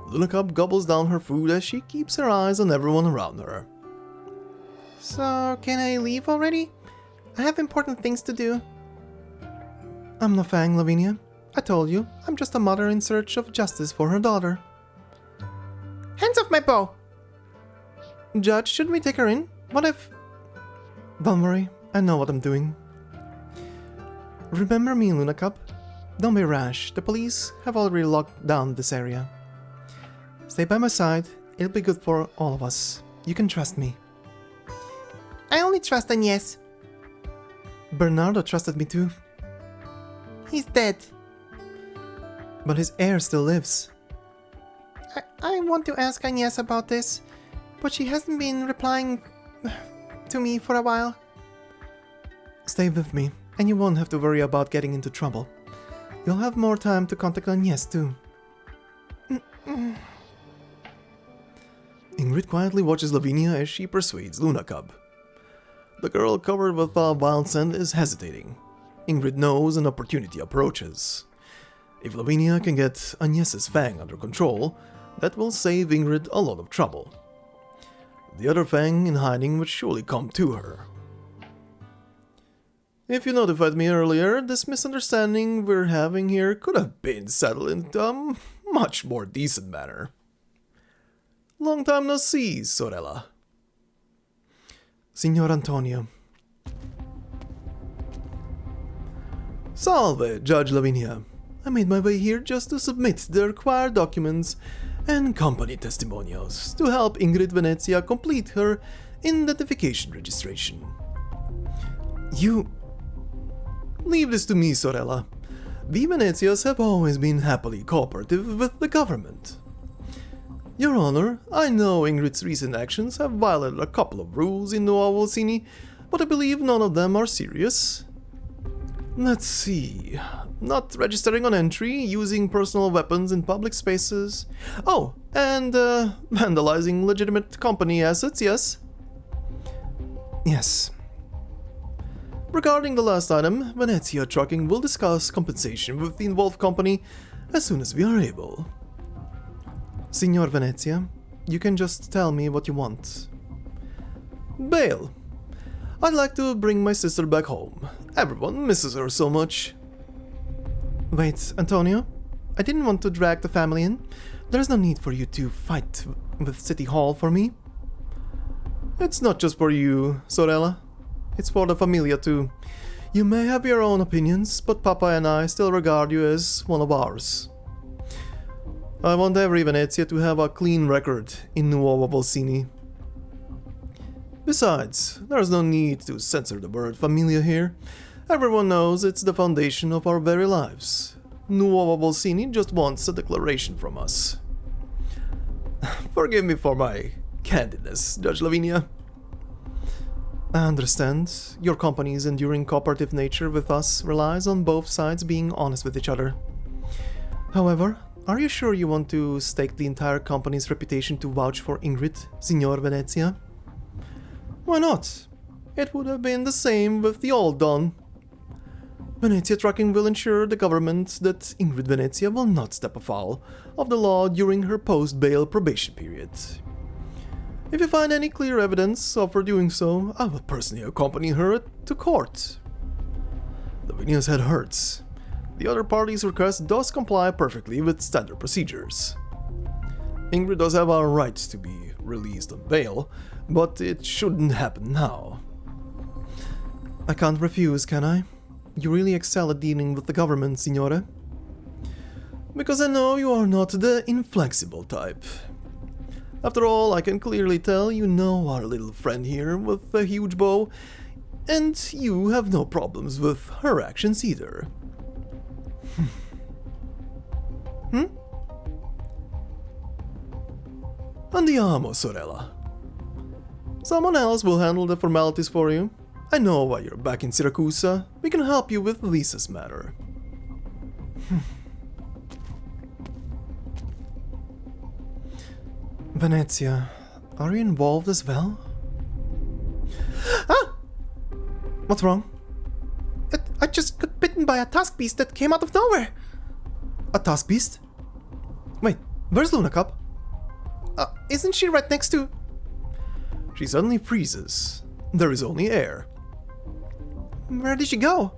A: Lunacop gobbles down her food as she keeps her eyes on everyone around her.
B: So, can I leave already? I have important things to do.
A: I'm no fang, Lavinia. I told you, I'm just a mother in search of justice for her daughter.
B: Hands off my bow!
A: Judge, shouldn't we take her in? What if... Don't worry, I know what I'm doing.
B: Remember me, Luna Cub? Don't be rash. The police have already locked down this area. Stay by my side. It'll be good for all of us. You can trust me. I only trust Agnes. Bernardo trusted me too. He's dead. But his heir still lives. I want to ask Agnes about this, but she hasn't been replying to me for a while. Stay with me, and you won't have to worry about getting into trouble. You'll have more time to contact Agnes too.
A: Ingrid quietly watches Lavinia as she persuades Luna Cub. The girl covered with wild scent is hesitating. Ingrid knows an opportunity approaches. If Lavinia can get Agnes's fang under control, that will save Ingrid a lot of trouble. The other fang in hiding would surely come to her. If you notified me earlier, this misunderstanding we're having here could have been settled in a much more decent manner. Long time no see, Sorella.
B: Signor Antonio.
A: Salve, Judge Lavinia. I made my way here just to submit the required documents and company testimonials to help Ingrid Venezia complete her identification registration.
B: You...
A: Leave this to me, Sorella. The Venezias have always been happily cooperative with the government. Your Honor, I know Ingrid's recent actions have violated a couple of rules in Nuova Volsinii, but I believe none of them are serious. Let's see. Not registering on entry, using personal weapons in public spaces. Oh, and vandalizing legitimate company assets, yes?
B: Yes.
A: Regarding the last item, Venezia Trucking will discuss compensation with the involved company as soon as we are able.
B: Signor Venezia, you can just tell me what you want.
A: Bail. I'd like to bring my sister back home. Everyone misses her so much.
B: Wait, Antonio? I didn't want to drag the family in. There's no need for you to fight with City Hall for me.
A: It's not just for you, Sorella. It's for the famiglia too. You may have your own opinions, but Papa and I still regard you as one of ours. I want every Venezia to have a clean record in Nuova Volsinii. Besides, there's no need to censor the word famiglia here. Everyone knows it's the foundation of our very lives. Nuova Volsinii just wants a declaration from us. Forgive me for my candidness, Judge Lavinia.
B: I understand. Your company's enduring cooperative nature with us relies on both sides being honest with each other. However, are you sure you want to stake the entire company's reputation to vouch for Ingrid, Signor Venezia?
A: Why not? It would have been the same with the old Don. Venezia Trucking will ensure the government that Ingrid Venezia will not step afoul of the law during her post-bail probation period. If you find any clear evidence of her doing so, I will personally accompany her to court. Lavinia's head hurts. The other party's request does comply perfectly with standard procedures. Ingrid does have a right to be released on bail, but it shouldn't happen now.
B: I can't refuse, can I? You really excel at dealing with the government, Signore.
A: Because I know you are not the inflexible type. After all, I can clearly tell you know our little friend here with a huge bow, and you have no problems with her actions either. Andiamo, sorella. Someone else will handle the formalities for you. I know why you're back in Siracusa. We can help you with Lisa's matter.
B: Venezia, are you involved as well?
A: Ah!
B: What's wrong?
A: I just got bitten by a tusk beast that came out of nowhere.
B: A tusk beast? Wait, where's Luna Cub?
A: Isn't she right next to... She suddenly freezes. There is only air.
B: Where did she go?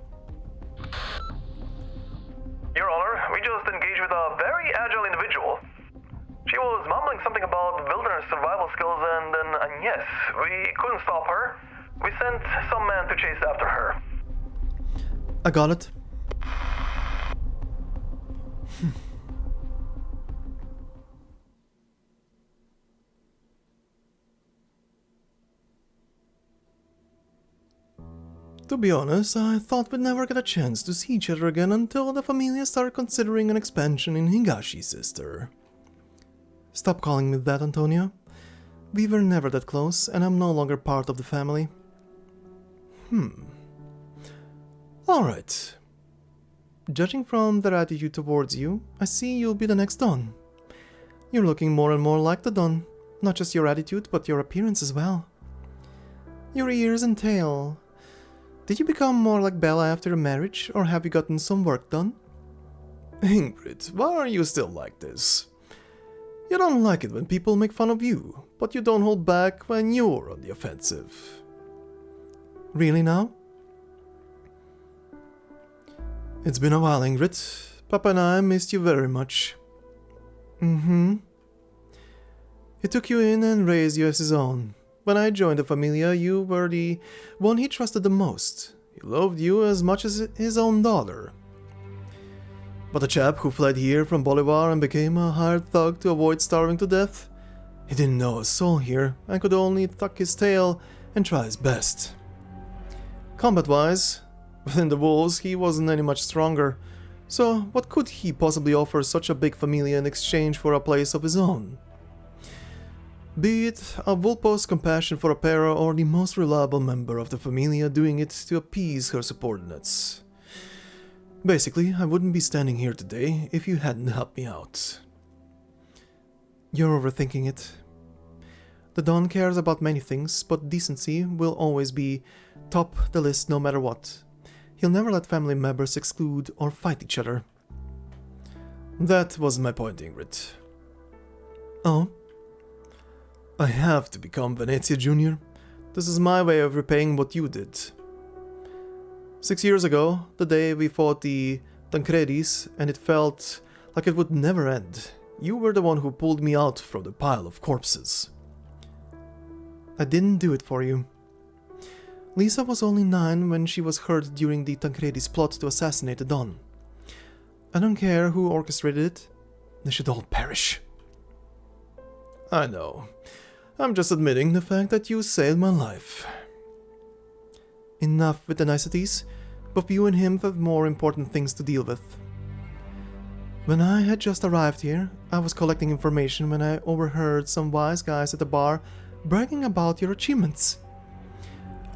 C: Your Honor, we just engaged with a very agile individual. She was mumbling something about wilderness survival skills and then, yes, we couldn't stop her. We sent some men to chase after her.
B: I got it.
A: To be honest, I thought we'd never get a chance to see each other again until the famiglia started considering an expansion in Higashi, sister. Stop calling me that, Antonio. We were never that close, and I'm no longer part of the family. Alright. Judging from their attitude towards you, I see you'll be the next Don. You're looking more and more like the Don. Not just your attitude, but your appearance as well. Your ears and tail. Did you become more like Bella after your marriage, or have you gotten some work done? Ingrid, why are you still like this? You don't like it when people make fun of you, but you don't hold back when you're on the offensive. Really now? It's been a while, Ingrid. Papa and I missed you very much. He took you in and raised you as his own. When I joined the famiglia, you were the one he trusted the most. He loved you as much as his own daughter. But the chap who fled here from Bolivar and became a hired thug to avoid starving to death, he didn't know a soul here and could only tuck his tail and try his best. Combat-wise, within the walls he wasn't any much stronger, so what could he possibly offer such a big famiglia in exchange for a place of his own? Be it a Vulpo's compassion for a para or the most reliable member of the famiglia doing it to appease her subordinates. Basically, I wouldn't be standing here today if you hadn't helped me out. You're overthinking it. The Don cares about many things, but decency will always be top the list no matter what. He'll never let family members exclude or fight each other. That wasn't my point, Ingrid. Oh? I have to become Venezia Jr. This is my way of repaying what you did. 6 years ago, the day we fought the Tancredis, and it felt like it would never end, you were the one who pulled me out from the pile of corpses. I didn't do it for you. Lisa was only 9 when she was hurt during the Tancredis' plot to assassinate the Don. I don't care who orchestrated it, they should all perish. I know. I'm just admitting the fact that you saved my life. Enough with the niceties, but you and him have more important things to deal with. When I had just arrived here, I was collecting information when I overheard some wise guys at the bar bragging about your achievements.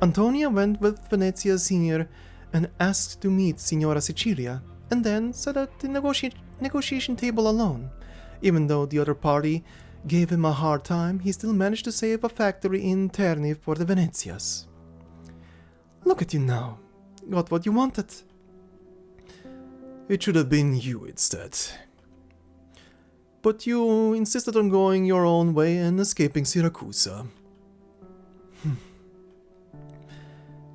A: Antonia went with Venezia's senior and asked to meet Signora Sicilia, and then sat at the negotiation table alone. Even though the other party gave him a hard time, he still managed to save a factory in Terni for the Venezias. Look at you now. Got what you wanted. It should have been you instead. But you insisted on going your own way and escaping Siracusa.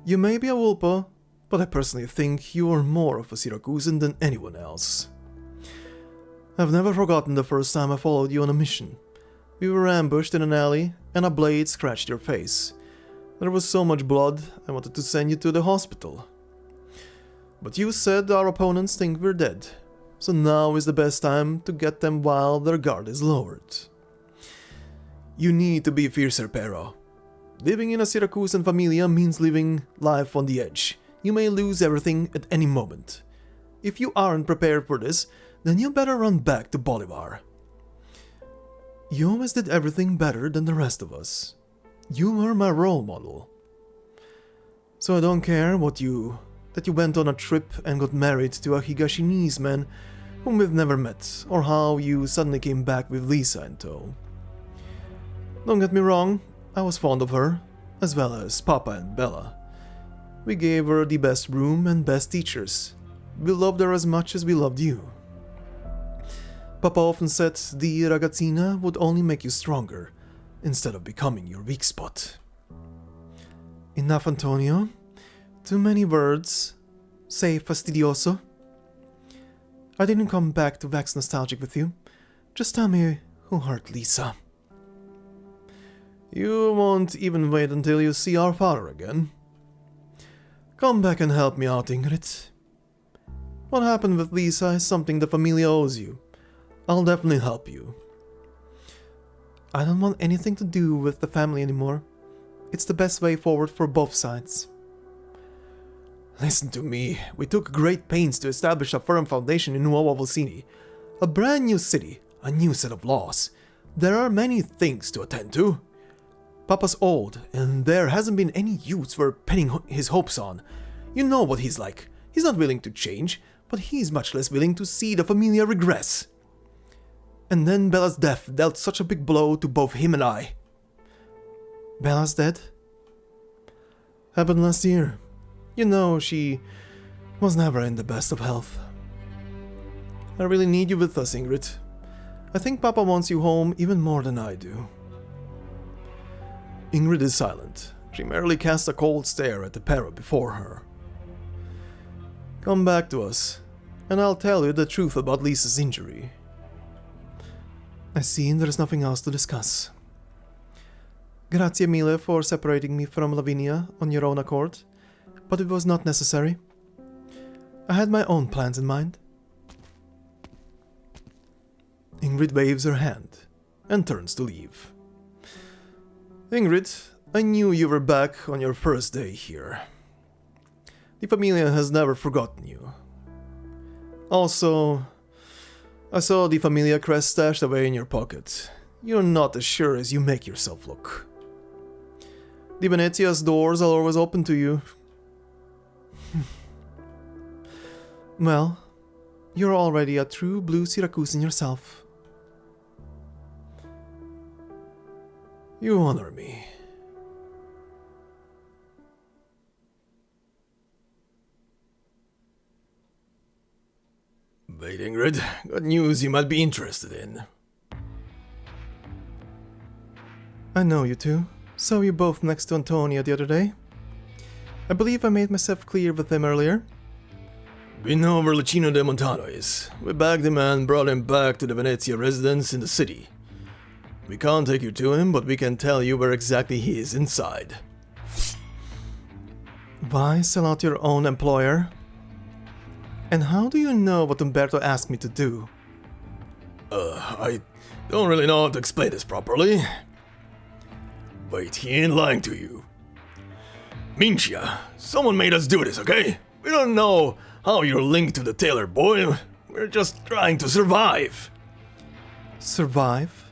A: You may be a Vulpo, but I personally think you are more of a Siracusan than anyone else. I've never forgotten the first time I followed you on a mission. We were ambushed in an alley, and a blade scratched your face. There was so much blood, I wanted to send you to the hospital. But you said our opponents think we're dead, so now is the best time to get them while their guard is lowered. You need to be fiercer, Pero. Living in a Siracusan familia means living life on the edge. You may lose everything at any moment. If you aren't prepared for this, then you better run back to Bolivar. You always did everything better than the rest of us. You were my role model. So I don't care that you went on a trip and got married to a Higashinese man whom we've never met, or how you suddenly came back with Lisa in tow. Don't get me wrong, I was fond of her, as well as Papa and Bella. We gave her the best room and best teachers. We loved her as much as we loved you. Papa often said the ragazzina would only make you stronger, instead of becoming your weak spot. Enough, Antonio. Too many words. Say fastidioso. I didn't come back to wax nostalgic with you. Just tell me who hurt Lisa. You won't even wait until you see our father again. Come back and help me out, Ingrid. What happened with Lisa is something the familia owes you. I'll definitely help you. I don't want anything to do with the family anymore. It's the best way forward for both sides. Listen to me. We took great pains to establish a firm foundation in Nuova Volsinii. A brand new city, a new set of laws. There are many things to attend to. Papa's old, and there hasn't been any use for pinning his hopes on. You know what he's like. He's not willing to change, but he's much less willing to see the familia regress. And then Bella's death dealt such a big blow to both him and I.
B: Bella's dead?
A: Happened last year. You know, she was never in the best of health. I really need you with us, Ingrid. I think Papa wants you home even more than I do. Ingrid is silent. She merely casts a cold stare at the pair before her. Come back to us, and I'll tell you the truth about Lisa's injury.
B: I see there's nothing else to discuss. Grazie mille for separating me from Lavinia on your own accord, but it was not necessary. I had my own plans in mind.
A: Ingrid waves her hand and turns to leave. Ingrid, I knew you were back on your first day here. The familia has never forgotten you. Also, I saw the familia crest stashed away in your pocket. You're not as sure as you make yourself look. The Venezia's doors are always open to you.
B: Well, you're already a true blue Siracusan yourself.
A: You honor me. Wait, Ingrid, got news you might be interested in.
B: I know you two. Saw you both next to Antonia the other day. I believe I made myself clear with them earlier.
A: We know where Lucino de Montano is. We bagged him and brought him back to the Venezia residence in the city. We can't take you to him, but we can tell you where exactly he is inside.
B: Why sell out your own employer? And how do you know what Umberto asked me to do?
A: I don't really know how to explain this properly. Wait, he ain't lying to you. Minchia, someone made us do this, okay? We don't know how you're linked to the tailor boy. We're just trying to survive.
B: Survive?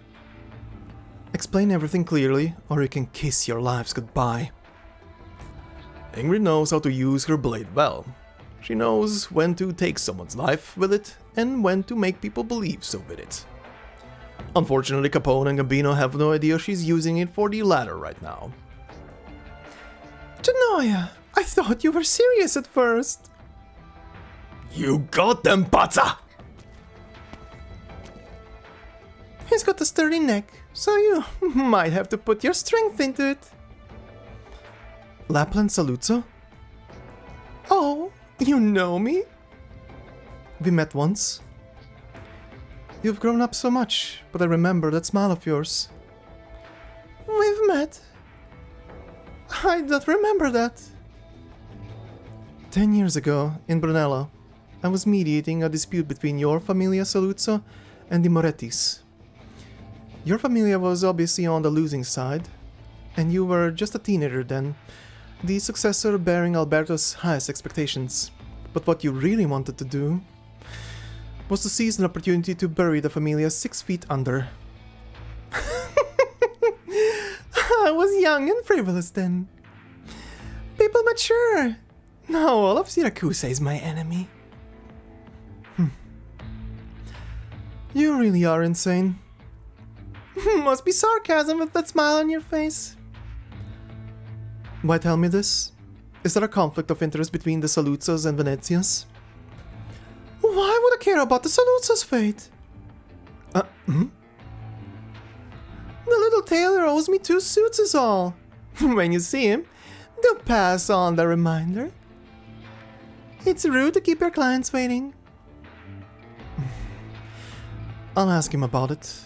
B: Explain everything clearly, or you can kiss your lives goodbye.
A: Ingrid knows how to use her blade well. She knows when to take someone's life with it, and when to make people believe so with it. Unfortunately, Capone and Gambino have no idea she's using it for the latter right now.
B: Genoia, I thought you were serious at first.
A: You got them, pazza!
B: He's got a sturdy neck, so you might have to put your strength into it. Lappland Saluzzo? Oh, you know me? We met once. You've grown up so much, but I remember that smile of yours. We've met? I don't remember that. 10 years ago, in Brunello, I was mediating a dispute between your famiglia Saluzzo and the Morettis. Your familia was obviously on the losing side, and you were just a teenager then, the successor bearing Alberto's highest expectations. But what you really wanted to do was to seize an opportunity to bury the familia 6 feet under. I was young and frivolous then. People mature. Now all of Syracuse is my enemy. You really are insane. Must be sarcasm with that smile on your face. Why tell me this? Is there a conflict of interest between the Saluzzos and Venezias? Why would I care about the Saluzzos' fate? The little tailor owes me 2 suits is all. When you see him, do pass on the reminder. It's rude to keep your clients waiting. I'll ask him about it.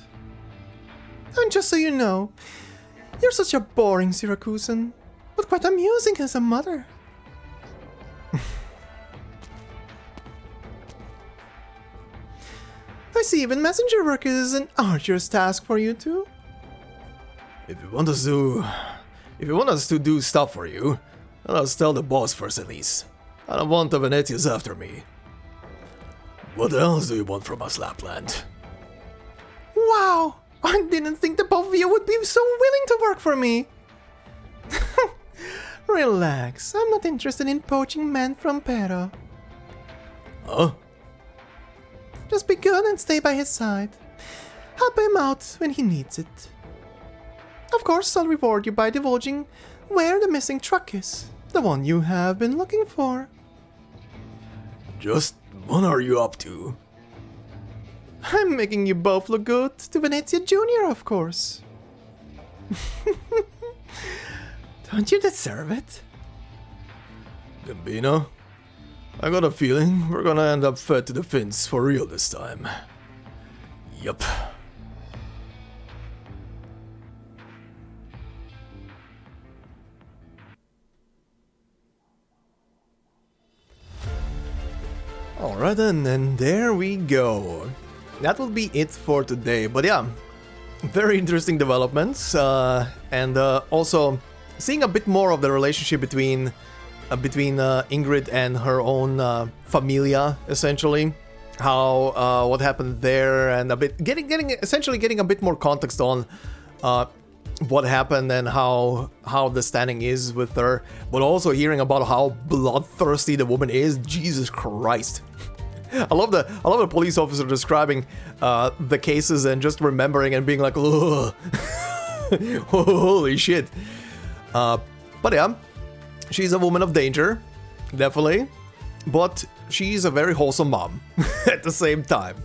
B: And just so you know, you're such a boring Siracusan, but quite amusing as a mother. I see even messenger work is an arduous task for you two.
A: If you want us to do stuff for you, let us tell the boss first at least. I don't want the Venezians after me. What else do you want from us, Lappland?
B: Wow! I didn't think the both of you would be so willing to work for me. Relax, I'm not interested in poaching men from Pero.
A: Huh?
B: Just be good and stay by his side. Help him out when he needs it. Of course, I'll reward you by divulging where the missing truck is. The one you have been looking for.
A: Just what are you up to?
B: I'm making you both look good to Venezia Jr., of course. Don't you deserve it?
A: Gambino, I got a feeling we're gonna end up fed to the fins for real this time. Yup. Alright then, and there we go. That will be it for today, but yeah, very interesting developments, and also seeing a bit more of the relationship between Ingrid and her own famiglia, essentially, how what happened there, and a bit essentially getting a bit more context on what happened and how the standing is with her, but also hearing about how bloodthirsty the woman is. Jesus Christ. I love the police officer describing the cases and just remembering and being like, ugh. Holy shit. But yeah, she's a woman of danger, definitely, but she's a very wholesome mom at the same time.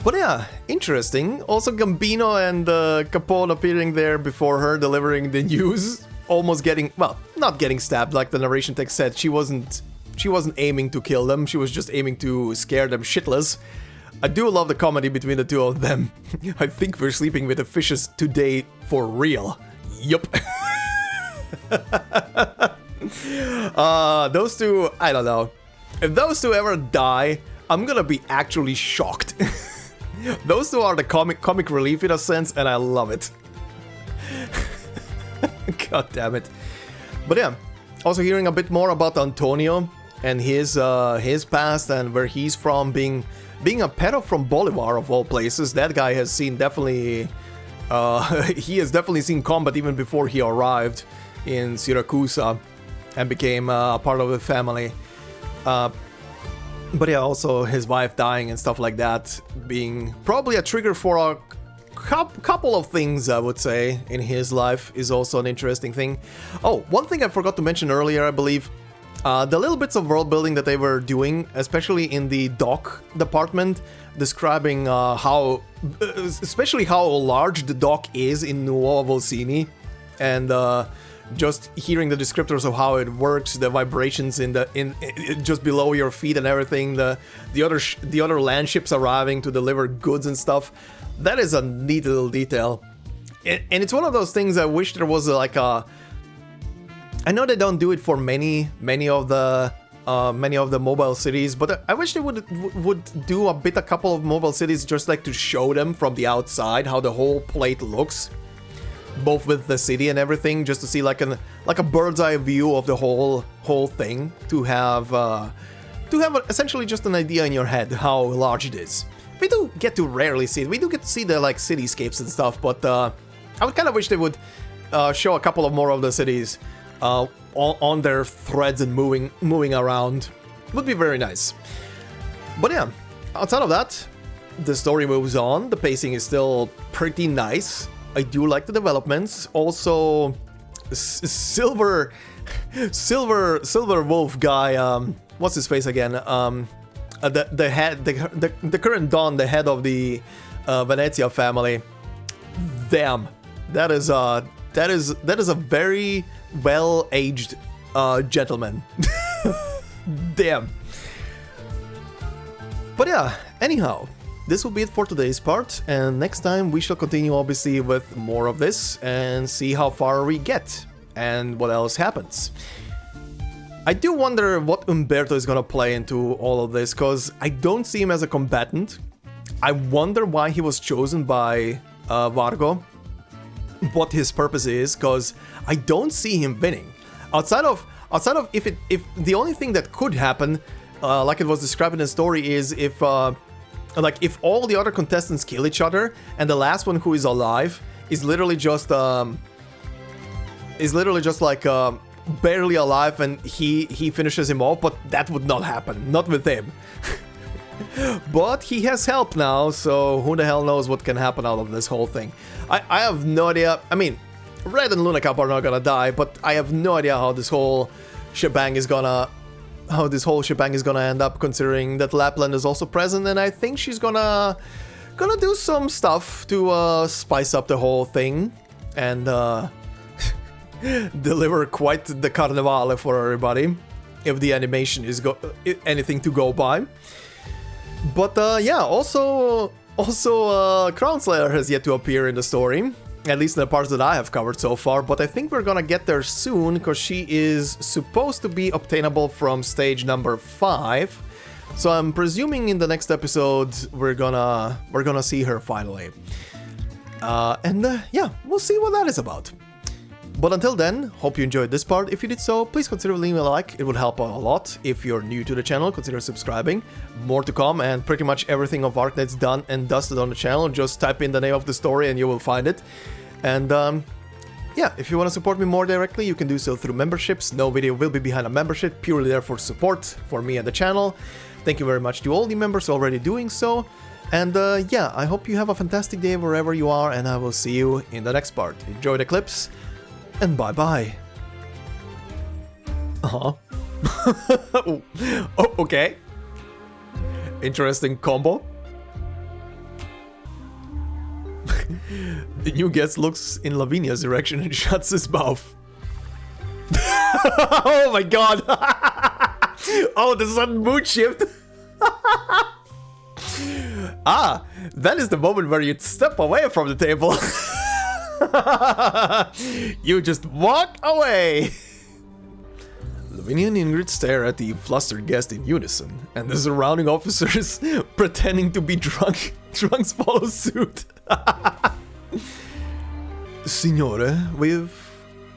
A: But yeah, interesting. Also Gambino and Capone appearing there before her, delivering the news, almost getting, well, not getting stabbed like the narration text said. She wasn't aiming to kill them, she was just aiming to scare them shitless. I do love the comedy between the two of them. I think we're sleeping with the fishes today for real. Yup. Those two, I don't know. If those two ever die, I'm gonna be actually shocked. Those two are the comic relief in a sense, and I love it. God damn it. But yeah, also hearing a bit more about Antonio and his past and where he's from, being a pedo from Bolivar of all places. That guy has seen definitely he has definitely seen combat even before he arrived in Siracusa and became a part of the family. But yeah, also his wife dying and stuff like that being probably a trigger for a couple of things, I would say, in his life is also an interesting thing. Oh, one thing I forgot to mention earlier, I believe, the little bits of world building that they were doing, especially in the dock department, describing especially how large the dock is in Nuova Volsinii, and just hearing the descriptors of how it works, the vibrations in just below your feet and everything, the other land ships arriving to deliver goods and stuff. That is a neat little detail, and it's one of those things I wish there was like a. I know they don't do it for many of the mobile cities, but I wish they would do a couple of mobile cities just like to show them from the outside how the whole plate looks, both with the city and everything, just to see like a bird's eye view of the whole thing, to have essentially just an idea in your head how large it is. We do get to rarely see it. We do get to see the like cityscapes and stuff, but I would kind of wish they would show a couple of more of the cities on their threads and moving around. Would be very nice. But yeah, outside of that, the story moves on. The pacing is still pretty nice. I do like the developments. Also, Silver Wolf guy. What's his face again? The head, the current Don, the head of the Venezia family. Damn, that is a very well-aged gentleman. Damn. But yeah, anyhow, this will be it for today's part, and next time we shall continue obviously with more of this and see how far we get and what else happens. I do wonder what Umberto is gonna play into all of this, because I don't see him as a combatant. I wonder why he was chosen by Vargo, what his purpose is, because I don't see him winning. Outside of outside of if the only thing that could happen, like it was described in the story, is if if all the other contestants kill each other and the last one who is alive is literally just like barely alive and he finishes him off, but that would not happen, not with him. But he has help now, so who the hell knows what can happen out of this whole thing. I have no idea. I mean, Red and Luna Cup are not gonna die, but I have no idea how this whole shebang is gonna end up, considering that Lappland is also present, and I think she's gonna do some stuff to spice up the whole thing and deliver quite the Carnevale for everybody, if the animation is anything to go by. But yeah, also Crown Slayer has yet to appear in the story, at least in the parts that I have covered so far, but I think we're gonna get there soon, because she is supposed to be obtainable from stage number 5. So I'm presuming in the next episode we're gonna see her finally. Yeah, we'll see what that is about. But until then, hope you enjoyed this part. If you did so, please consider leaving a like, it would help out a lot. If you're new to the channel, consider subscribing. More to come, and pretty much everything of Arknights done and dusted on the channel. Just type in the name of the story and you will find it. And yeah, if you want to support me more directly, you can do so through memberships. No video will be behind a membership, purely there for support for me and the channel. Thank you very much to all the members already doing so. And yeah, I hope you have a fantastic day wherever you are, and I will see you in the next part. Enjoy the clips, and bye-bye. Uh-huh. Oh, okay. Interesting combo. The new guest looks in Lavinia's direction and shuts his mouth. Oh my god! Oh, the sudden mood shift! Ah, that is the moment where you step away from the table. You just walk away. Lavinia and Ingrid stare at the flustered guest in unison, and the surrounding officers, pretending to be drunks follow suit. Signore, we've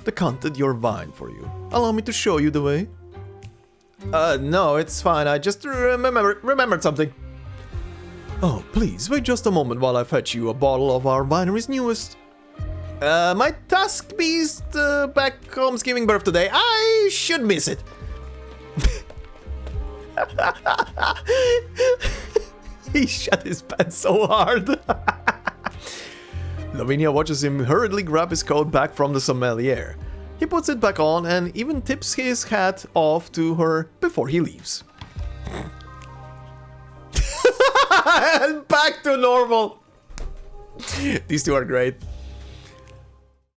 A: decanted your wine for you. Allow me to show you the way. No, it's fine. I just remembered something. Oh, please, wait just a moment while I fetch you a bottle of our winery's newest. My tusk beast back home's giving birth today. I should miss it. He shut his pants so hard. Lavinia watches him hurriedly grab his coat back from the sommelier. He puts it back on and even tips his hat off to her before he leaves. And back to normal. These two are great.